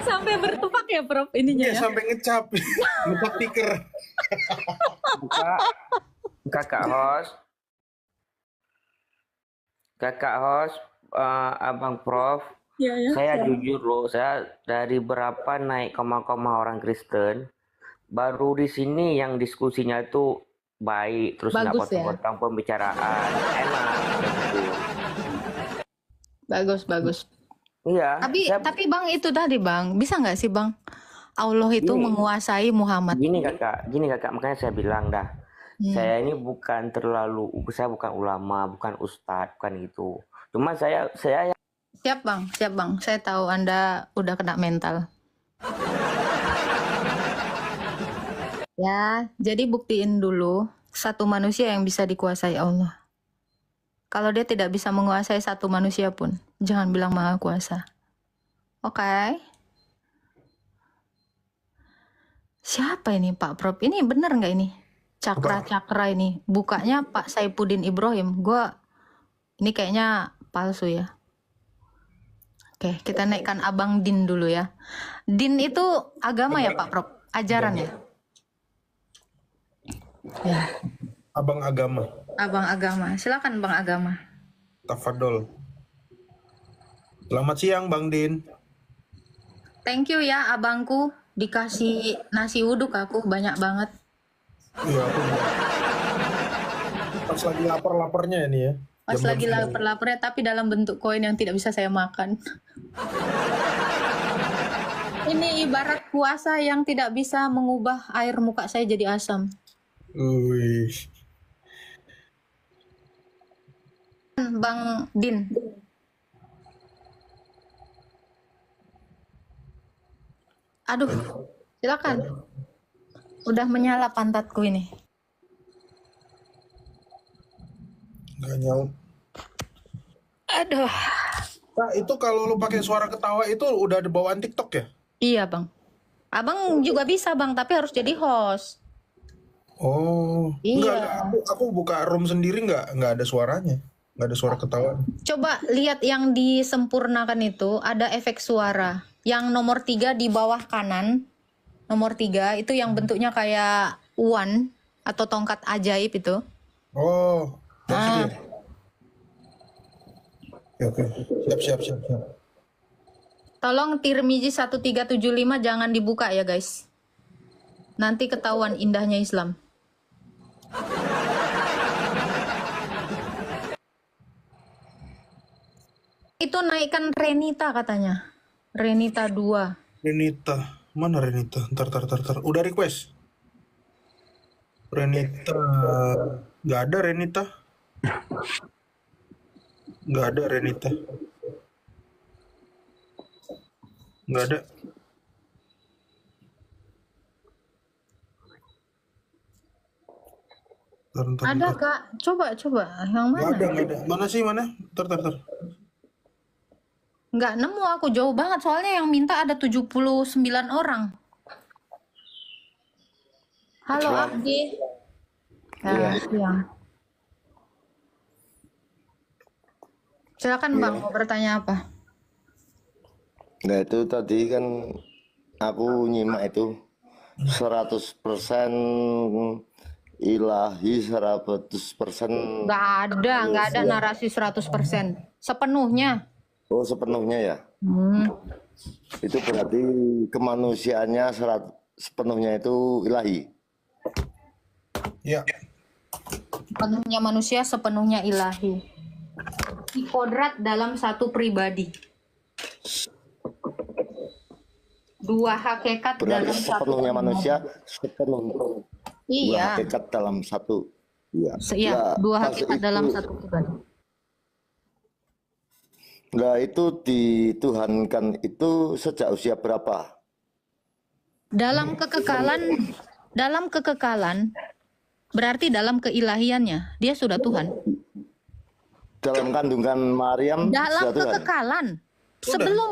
sampai bertupak ya, Prof, ininya ya. sampai ngecap tiker. Kakak host, Abang Prof. Ya, ya. Saya jujur loh, saya dari berapa naik koma-koma orang Kristen, baru di sini yang diskusinya itu baik, terus nggak Bagus ya? potong-potong pembicaraan, enak gitu. Bagus. Iya. Tapi Bang, itu tadi Bang, bisa nggak sih Bang? Allah itu menguasai Muhammad. Gini kakak, makanya saya bilang dah. Saya ini saya bukan ulama, bukan ustadz, bukan gitu. Cuma saya Siap Bang. Saya tahu Anda udah kena mental. Ya, jadi buktiin dulu satu manusia yang bisa dikuasai Allah. Kalau dia tidak bisa menguasai satu manusia pun, jangan bilang maha kuasa. Oke? Siapa ini Pak Prof? Ini bener nggak ini? Cakra-cakra ini. Bukanya Pak Saifuddin Ibrahim. Ini kayaknya palsu ya. Oke, kita naikkan Abang Din dulu ya. Din itu agama ya Pak Prof? Ajaran ya? Ya. Abang agama. Abang agama. Silakan Bang agama. Tafadol. Selamat siang Bang Din. Thank you ya abangku. Dikasih nasi uduk aku banyak banget. Iya, aku pas lagi lapar-laparnya ini ya. Pas lagi lapar-laparnya tapi dalam bentuk koin yang tidak bisa saya makan. Ini ibarat puasa yang tidak bisa mengubah air muka saya jadi asam. Wih. Bang Din. Aduh, silakan. Udah menyala pantatku ini. Nggak nyala. Aduh. Nah, itu kalau lu pakai suara ketawa itu udah ada bawaan TikTok ya? Iya, Bang. Abang juga bisa, Bang, tapi harus jadi host. Oh, Iya. enggak, aku buka room sendiri nggak ada suaranya. Nggak ada suara ketawa. Coba lihat yang disempurnakan itu, ada efek suara. Yang nomor 3 di bawah kanan, nomor 3 itu yang bentuknya kayak uan atau tongkat ajaib itu. Oh, maksudnya. Oke. Siap. Tolong Tirmizi 1375 jangan dibuka ya guys. Nanti ketahuan indahnya Islam. Itu naikkan Renita katanya. Renita 2. Renita. Mana Renita? Ntar. Udah request? Renita. Nggak ada Renita. Nggak ada Renita. Nggak ada. Ntar. Ada Kak? Coba. Yang mana? Nggak ada. Mana sih mana? Ntar. Nggak nemu aku, jauh banget. Soalnya yang minta ada 79 orang. Halo Abdi. Siang. Silakan Bang, mau bertanya apa? Nah itu tadi kan aku nyimak itu 100% ilahi, 100% Nggak ada narasi 100%. Sepenuhnya. oh sepenuhnya ya. Itu berarti kemanusiaannya sepenuhnya itu ilahi. Ya. Sepenuhnya manusia, sepenuhnya ilahi. Kodrat dalam satu pribadi. Dua hakikat Berarti dalam satu sepenuhnya pribadi. manusia, sepenuhnya dua Iya. hakikat dalam satu. Iya. Iya, Nah, dua pas hakikat itu, dalam satu pribadi. Nah itu dituhankan itu sejak usia berapa? Dalam kekekalan berarti dalam keilahiannya dia sudah Tuhan. Dalam kandungan Maryam Dalam sudah Tuhan. kekekalan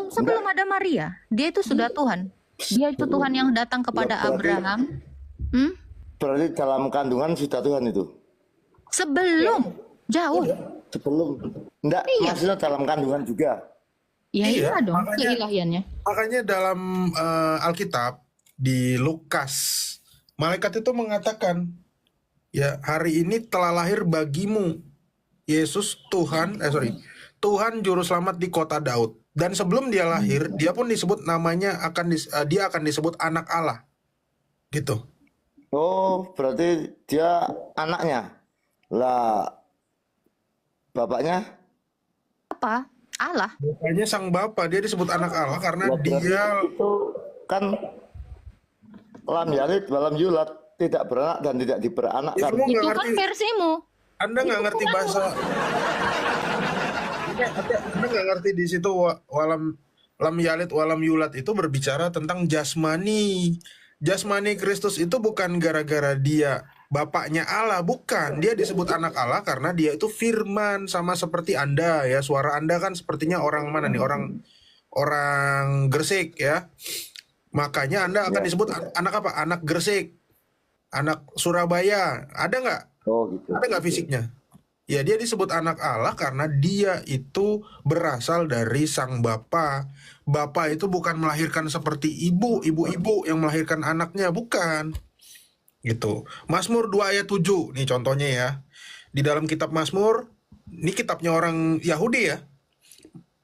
sebelum ada Maria, dia itu sudah Tuhan. Dia itu Tuhan yang datang kepada Ya, berarti- Abraham. Berarti dalam kandungan sudah Tuhan itu? Sebelum jauh. Sebelum? Enggak, Iya. maksudnya dalam kandungan juga. Ya Iya, iya dong makanya- keilahiannya. Makanya dalam Alkitab di Lukas, malaikat itu mengatakan, ya hari ini telah lahir bagimu Yesus Tuhan juru selamat di kota Daud. Dan sebelum dia lahir, dia pun disebut namanya dia akan disebut anak Allah. Gitu. Oh, berarti dia anaknya. Lah, bapaknya? Apa? Allah. Bapaknya sang bapa, dia disebut anak Allah karena Lah, berarti dia itu kan lam yalid walam yulad, tidak beranak dan tidak diberanak Ya, kan. kamu nggak Itu kan ngerti. versimu. Anda nggak ngerti bahasa. Anda nggak ngerti di situ lam yalid walam yulad itu berbicara tentang jasmani. Jasmani Kristus itu bukan gara-gara dia bapaknya Allah, bukan. Dia disebut anak Allah karena dia itu firman, sama seperti Anda ya. Suara Anda kan sepertinya orang mana nih? Orang Gresik ya. Makanya Anda akan disebut anak apa? Anak Gresik. Anak Surabaya. Ada nggak? Oh, gitu. Ada nggak fisiknya? Ya dia disebut anak Allah karena dia itu berasal dari sang bapa. Bapa itu bukan melahirkan seperti ibu-ibu yang melahirkan anaknya, bukan. Gitu. Mazmur 2 ayat 7, nih contohnya ya. Di dalam kitab Mazmur, ini kitabnya orang Yahudi ya.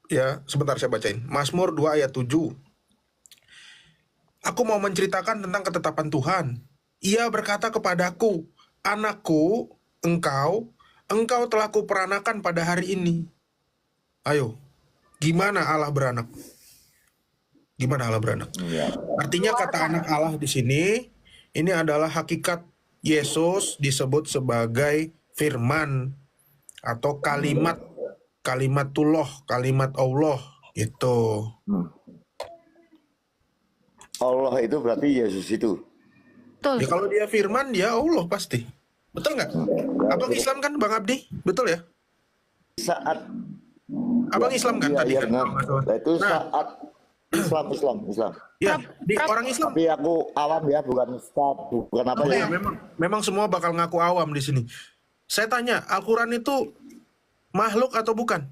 Ya, sebentar saya bacain. Mazmur 2 ayat 7. Aku mau menceritakan tentang ketetapan Tuhan. Ia berkata kepadaku, anakku, engkau telah kuperanakan pada hari ini. Ayo, gimana Allah beranak? Gimana Allah beranak? Artinya kata anak Allah di sini, ini adalah hakikat Yesus disebut sebagai firman atau kalimatullah, kalimat Allah itu. Allah itu berarti Yesus itu. Betul. Ya kalau dia firman, dia Allah pasti. Betul nggak? Abang Islam kan Bang Abdi? Betul ya? Saat Abang Islam kan iya, tadi iya, kan? benar. Nah, itu Nah. saat Islam. Ya, di orang Islam. Tapi aku awam ya, bukan ustaz, bukan apa Oke, ya. memang semua bakal ngaku awam di sini. Saya tanya, Al-Quran itu makhluk atau bukan?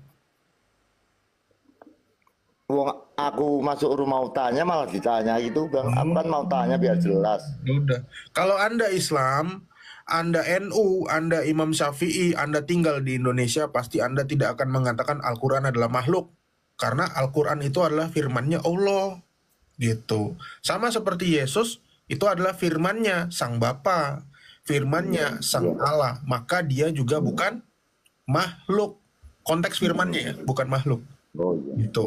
Wong aku masuk rumah mau tanya malah ditanya gitu, Bang. Aku kan mau tanya biar jelas. Udah. Kalau Anda Islam, Anda NU, Anda Imam Syafi'i, Anda tinggal di Indonesia, pasti Anda tidak akan mengatakan Al-Quran adalah makhluk. Karena Al-Quran itu adalah firmannya Allah. Gitu. Sama seperti Yesus, itu adalah firmannya Sang Bapa. Firmannya Sang Allah. Maka dia juga bukan makhluk. Konteks firmannya ya, bukan makhluk. Oh iya. Gitu.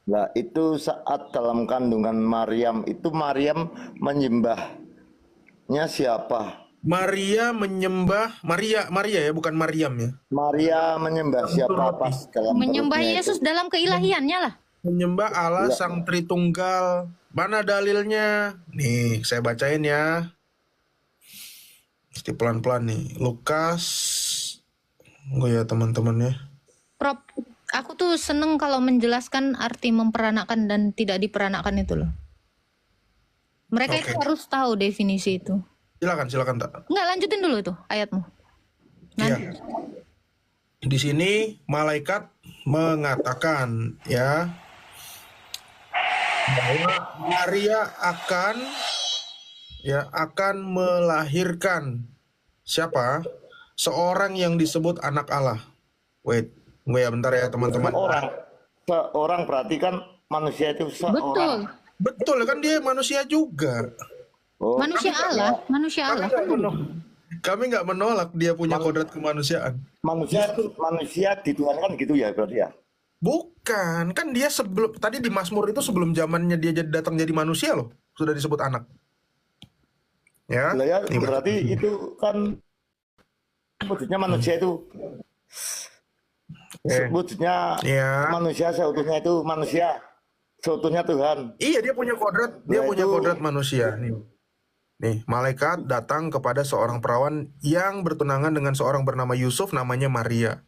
Nah, itu saat dalam kandungan Maryam, itu Maryam menyembahnya siapa? Maria menyembah, Maria ya, bukan Maryam ya. Maria menyembah siapa pas dalam Menyembah perutnya Yesus itu? dalam keilahiannya lah. Menyembah Allah Ya. Sang Tritunggal. Mana dalilnya? Nih, saya bacain ya. Mesti pelan-pelan nih. Lukas. Enggak ya teman-teman ya. Prof, aku tuh seneng kalau menjelaskan arti memperanakan dan tidak diperanakan itu loh. Mereka itu Oke. harus tahu definisi itu. Silakan tak. Enggak, lanjutin dulu itu ayatmu. Iya. Di sini malaikat mengatakan ya bahwa Maria akan melahirkan siapa? Seorang yang disebut anak Allah. Wait, tunggu ya bentar ya teman-teman. Seorang berarti kan manusia itu seorang. Betul kan, dia manusia juga. Manusia Allah. Kami nggak menolak dia punya kodrat kemanusiaan. Manusia dituhankan gitu ya berarti ya? Bukan, kan dia tadi di Mazmur itu sebelum zamannya dia datang jadi manusia loh, sudah disebut anak. Ya, berarti itu kan wujudnya manusia itu. Wujudnya manusia seutuhnya itu manusia. Seutuhnya Tuhan. Iya, dia punya kodrat, kodrat manusia. Nih, malaikat datang kepada seorang perawan yang bertunangan dengan seorang bernama Yusuf, namanya Maria.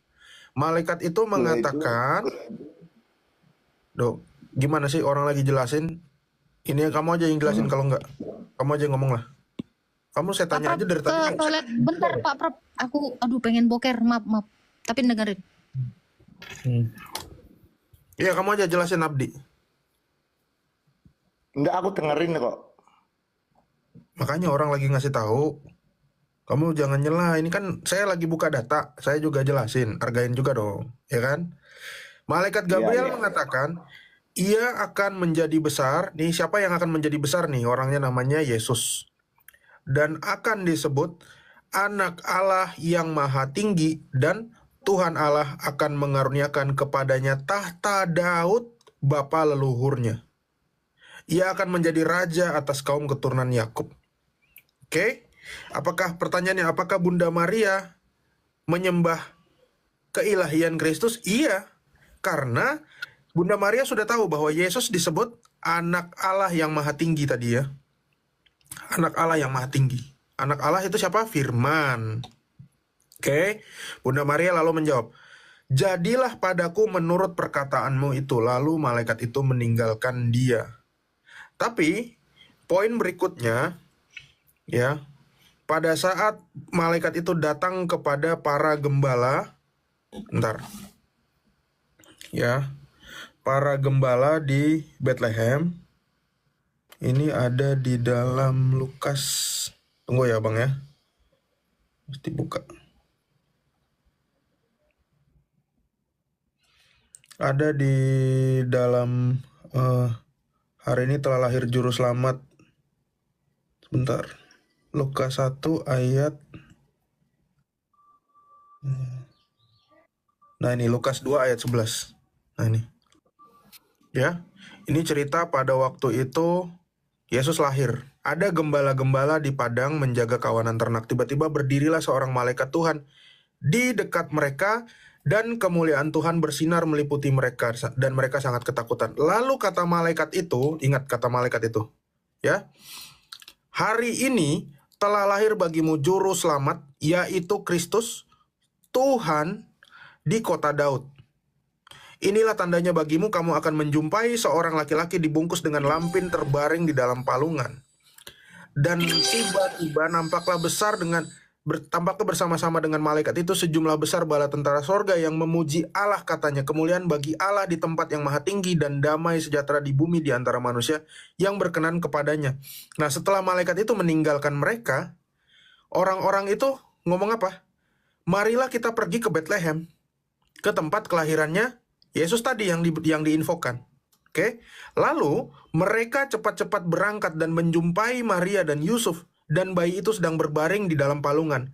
Malaikat itu mengatakan, gimana sih orang lagi jelasin? Ini kamu aja yang jelasin, kalau enggak, kamu aja yang ngomong lah. Kamu saya tanya aja dari tadi. Toilet bentar Pak Prof, aku pengen boker, maaf. Tapi dengerin. Iya, kamu aja jelasin Abdi. Enggak, aku dengerin kok. Makanya orang lagi ngasih tahu, kamu jangan nyela. Ini kan saya lagi buka data, saya juga jelasin, hargain juga dong, ya kan? Malaikat Gabriel mengatakan, ia akan menjadi besar. Nih, siapa yang akan menjadi besar nih? Orangnya namanya Yesus. Dan akan disebut Anak Allah yang Maha Tinggi, dan Tuhan Allah akan mengaruniakan kepadanya tahta Daud, bapa leluhurnya. Ia akan menjadi raja atas kaum keturunan Yakub. Oke, pertanyaannya, apakah Bunda Maria menyembah keilahian Kristus? Iya, karena Bunda Maria sudah tahu bahwa Yesus disebut anak Allah yang Maha Tinggi tadi ya. Anak Allah yang Maha Tinggi. Anak Allah itu siapa? Firman. Oke, Bunda Maria lalu menjawab, jadilah padaku menurut perkataanmu itu. Lalu malaikat itu meninggalkan dia. Tapi poin berikutnya ya, pada saat malaikat itu datang kepada para gembala, para gembala di Bethlehem, ini ada di dalam Lukas, tunggu ya Bang ya, mesti buka. Ada di dalam hari ini telah lahir juru selamat. Sebentar. Lukas 1 ayat. Nah ini Lukas 2 ayat 11. Nah ini. Ya. Ini cerita pada waktu itu Yesus lahir. Ada gembala-gembala di padang menjaga kawanan ternak. Tiba-tiba berdirilah seorang malaikat Tuhan di dekat mereka, dan kemuliaan Tuhan bersinar meliputi mereka, dan mereka sangat ketakutan. Lalu kata malaikat itu, ingat kata malaikat itu, ya, hari ini telah lahir bagimu juru selamat, yaitu Kristus, Tuhan di kota Daud. Inilah tandanya bagimu, kamu akan menjumpai seorang laki-laki dibungkus dengan lampin terbaring di dalam palungan. Dan tiba-tiba tampaklah bersama-sama dengan malaikat itu sejumlah besar bala tentara sorga yang memuji Allah, katanya, kemuliaan bagi Allah di tempat yang maha tinggi, dan damai sejahtera di bumi di antara manusia yang berkenan kepadanya. Nah, setelah malaikat itu meninggalkan mereka, orang-orang itu ngomong apa? Marilah kita pergi ke Bethlehem, ke tempat kelahirannya Yesus tadi yang diinfokan. Oke? Lalu mereka cepat-cepat berangkat dan menjumpai Maria dan Yusuf, dan bayi itu sedang berbaring di dalam palungan.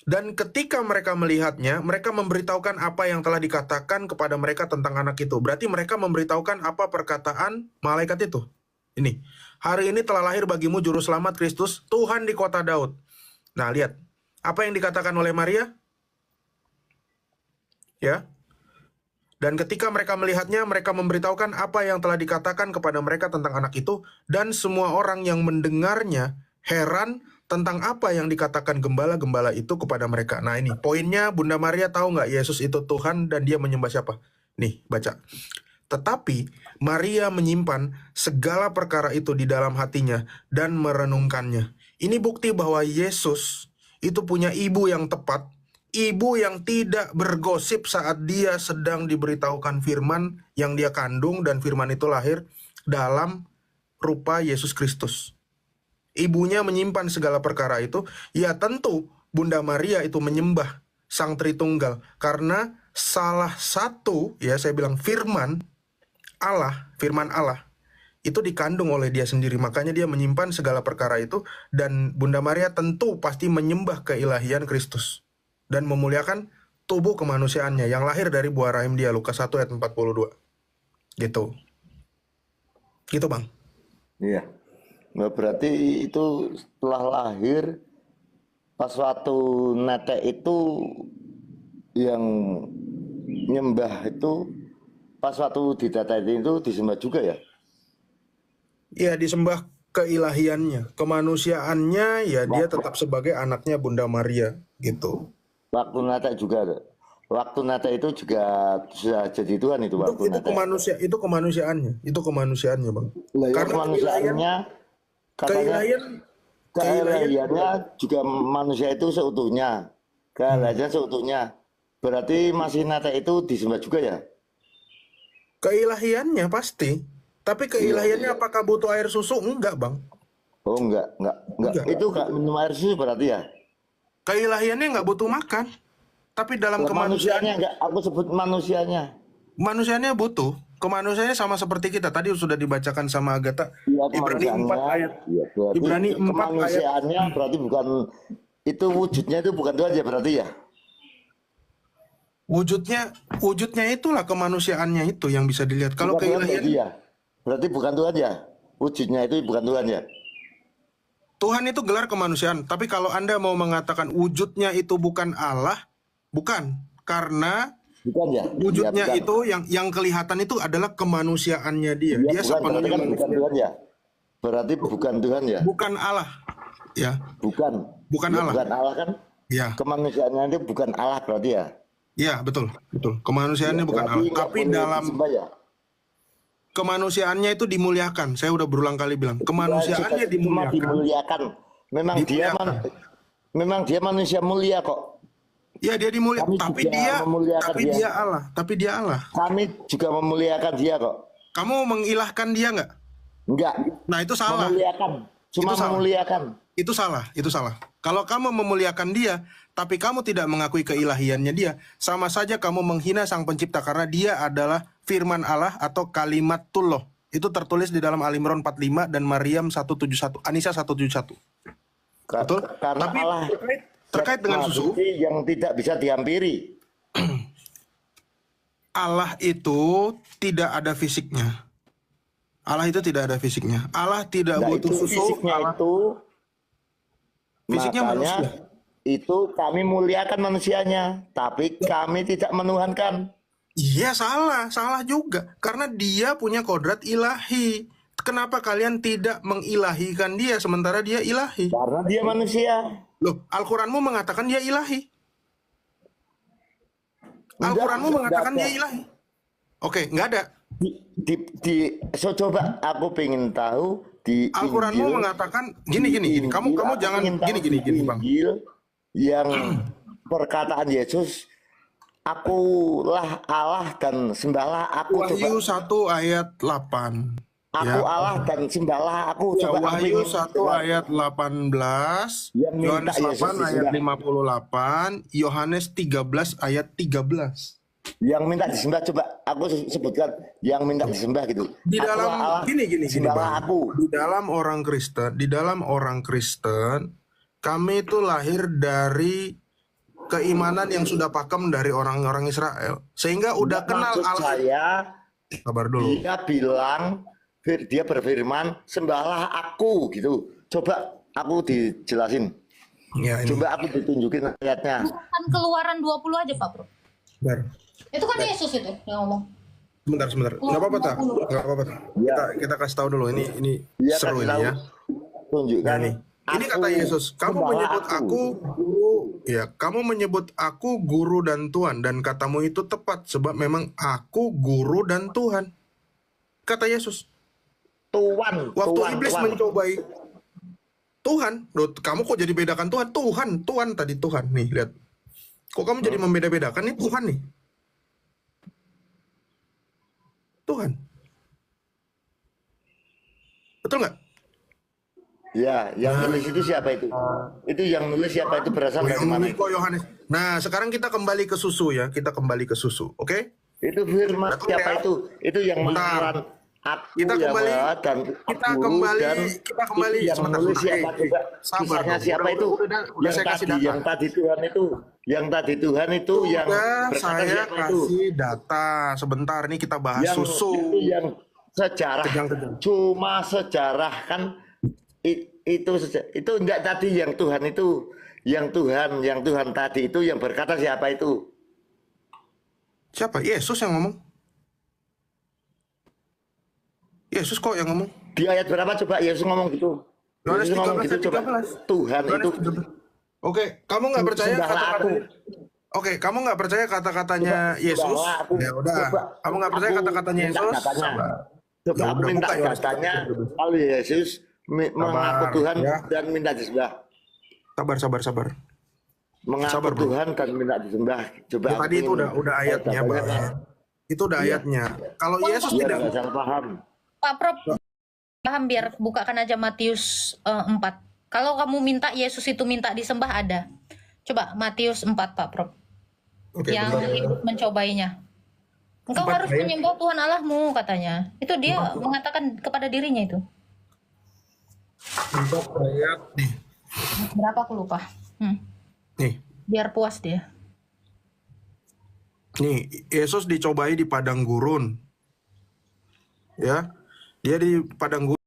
Dan ketika mereka melihatnya, mereka memberitahukan apa yang telah dikatakan kepada mereka tentang anak itu. Berarti mereka memberitahukan apa perkataan malaikat itu. Ini, hari ini telah lahir bagimu juru selamat Kristus, Tuhan di kota Daud. Nah, lihat. Apa yang dikatakan oleh Maria? Ya. Dan ketika mereka melihatnya, mereka memberitahukan apa yang telah dikatakan kepada mereka tentang anak itu. Dan semua orang yang mendengarnya heran tentang apa yang dikatakan gembala-gembala itu kepada mereka. Nah ini poinnya, Bunda Maria tahu nggak Yesus itu Tuhan dan dia menyembah siapa? Nih, baca. Tetapi Maria menyimpan segala perkara itu di dalam hatinya dan merenungkannya. Ini bukti bahwa Yesus itu punya ibu yang tepat, ibu yang tidak bergosip saat dia sedang diberitahukan firman yang dia kandung, dan firman itu lahir dalam rupa Yesus Kristus. Ibunya menyimpan segala perkara itu. Ya tentu Bunda Maria itu menyembah Sang Tritunggal, karena salah satu, ya saya bilang, firman Allah itu dikandung oleh dia sendiri. Makanya dia menyimpan segala perkara itu, dan Bunda Maria tentu pasti menyembah keilahian Kristus dan memuliakan tubuh kemanusiaannya yang lahir dari buah rahim dia, Lukas 1 ayat 42. Gitu. Gitu, Bang. Iya. Nah, berarti itu setelah lahir, pas waktu netek itu yang nyembah itu, pas waktu didatain itu disembah juga ya? Ya, disembah keilahiannya, kemanusiaannya, ya dia tetap sebagai anaknya Bunda Maria gitu. Waktu netek juga ada. Waktu netek itu juga sudah jadi Tuhan itu waktu netek. Itu kemanusiaannya, Bang. Karena kemanusiaannya keilahiannya juga manusia itu seutuhnya. Keilahiannya seutuhnya. Berarti masih netek itu disembah juga ya? Keilahiannya pasti. Tapi keilahiannya apakah butuh air susu? Enggak, Bang. Oh, enggak. Itu enggak minum air susu berarti ya? Keilahiannya enggak butuh makan. Tapi dalam kemanusiaannya enggak, aku sebut manusianya. Manusianya butuh. Kemanusiaannya sama seperti kita. Tadi sudah dibacakan sama Agatha. Ya, Ibrani 4 ayat. Ya, Ibrani 4 kemanusiaannya ayat. Berarti bukan, itu wujudnya itu bukan Tuhan ya berarti ya? Wujudnya itulah kemanusiaannya itu yang bisa dilihat. Kalau keilahian berarti bukan Tuhan ya? Wujudnya itu bukan Tuhan ya? Tuhan itu gelar kemanusiaan. Tapi kalau Anda mau mengatakan wujudnya itu bukan Allah, bukan. Karena wujudnya ya, itu yang kelihatan itu adalah kemanusiaannya dia. Ya, Dia berarti kan bukan Tuhan ya? Berarti bukan Tuhan ya? Bukan Allah. Ya. Bukan Allah. Bukan Allah kan? Ya. Kemanusiaannya itu bukan Allah berarti ya? Ya, betul. Kemanusiaannya bukan Allah. Tapi dalam kemanusiaannya itu dimuliakan. Saya udah berulang kali bilang, kemanusiaannya dimuliakan. Memang dia manusia mulia kok. Ya, dia dimuliakan. Tapi dia Allah. Kami juga memuliakan dia kok. Kamu mengilahkan dia nggak? Enggak. Nah, itu salah. Memuliakan. Cuma memuliakan. Itu salah. Kalau kamu memuliakan dia, tapi kamu tidak mengakui keilahiannya dia, sama saja kamu menghina Sang Pencipta, karena dia adalah firman Allah atau kalimatullah. Itu tertulis di dalam Al Imran 45 dan Maryam 171, An-Nisa 171. Betul? Karena tapi Allah terkait dengan susu yang tidak bisa dihampiri. Allah itu tidak ada fisiknya. Allah tidak butuh susu. Fisiknya manusia. Itu kami muliakan manusianya, tapi kami tidak menuhankan. Iya, salah juga. Karena dia punya kodrat ilahi. Kenapa kalian tidak mengilahikan dia sementara dia ilahi? Karena dia manusia. Loh, Al-Quranmu mengatakan dia ilahi. Al-Quranmu mengatakan dia ilahi. Oke, nggak ada. So coba aku pengen tahu di Al-Quranmu mengatakan gini. Kamu jangan gini, Bang. Yang perkataan Yesus, akulah Allah dan sembahlah aku. Wahyu 1 ayat 8. Aku Allah dan sembahlah aku. Ya, Wahyu 1 ayat 18, Yohanes 8 ayat 58, Yohanes 13 ayat 13. Yang minta disembah, coba aku sebutkan yang minta disembah gitu. Di dalam Allah, gini Bang. Aku. Di dalam orang Kristen, kami itu lahir dari keimanan yang sudah pakem dari orang-orang Israel, sehingga udah kenal Allah. Sabar dulu. Dia bilang, dia berfirman, sembahlah aku gitu. Coba aku dijelasin. Ya, ini. Coba aku ditunjukin ayatnya. Kan Keluaran 20 aja, Pak Bro. Bentar. Itu kan Yesus itu yang ngomong. Sebentar. Nggak apa-apa, Tak. Kita kasih tahu dulu. Ini ya, seru ini ya. Tunjukkan. Nah, ini kata Yesus, kamu menyebut aku guru, ya, kamu menyebut aku guru dan Tuhan, dan katamu itu tepat sebab memang aku guru dan Tuhan. Kata Yesus. Tuhan. Waktu iblis mencobai Tuhan. Loh, kamu kok jadi bedakan Tuhan? Tuhan tadi Tuhan. Nih, lihat. Kok kamu jadi membeda-bedakan? Nih Tuhan nih. Tuhan. Betul nggak? Ya, yang nulis itu siapa itu? Itu yang nulis siapa itu berasal dari mana? Kok Yohanes. Nah, sekarang kita kembali ke susu ya. Kita kembali ke susu, oke? Itu firman Betul siapa ya? itu? Itu yang Bentar. mengarang aku Kita ya, kembali, Pak, dan kita guru, kembali, dan kita kembali. itu yang Sebentar, menulis sebentar. siapa coba? Sabar Kisahnya dong. siapa itu? Udah Yang saya kasih tadi, data. yang tadi Tuhan itu, yang tadi Tuhan itu, yang Udah berkata saya siapa itu? kasih data. Sebentar, nih kita bahas Yang susu. itu yang sejarah, Kejang-kejang. cuma sejarah kan itu enggak tadi yang Tuhan itu, yang Tuhan tadi itu yang berkata siapa itu? Siapa? Yesus yang ngomong. Yesus kok yang ngomong. Di ayat berapa coba Yesus ngomong gitu? Yohanes Yesus ngomong 13 gitu ayat coba. 13. Tuhan Yohanes itu 13. Oke, kamu nggak percaya sembahlah kata-kata. aku. Oke, kamu nggak percaya kata-katanya Yesus? Sembahlah aku. Ya udah. Coba, Kamu nggak percaya aku katakannya minta Yesus? datanya. Sabar. Coba Ya aku udah, minta buka Yohanes datanya 13. kalau Yesus mengaku Tuhan ya. dan minta disembah. Sabar. Mengaku Sabar, bro. Tuhan dan minta disembah. Coba Ya, aku tadi itu ingin udah ayatnya, datanya, Bang. Pak. Itu udah ayatnya. Kalau Yesus Iya, tidak. nggak salah paham. Pak Prof, paham, biar bukakan aja Matius 4. Kalau kamu minta Yesus itu minta disembah ada. Coba Matius 4 Pak Prof. Oke, Yang bentar ya. ikut mencobainya. Engkau 4 harus ayat. menyembah Tuhan Allahmu katanya. Itu dia mengatakan kepada dirinya itu. 4 ayat nih. Berapa aku lupa. Nih. Biar puas dia. Nih, Yesus dicobai di padang gurun. Ya. Dia di padang gurun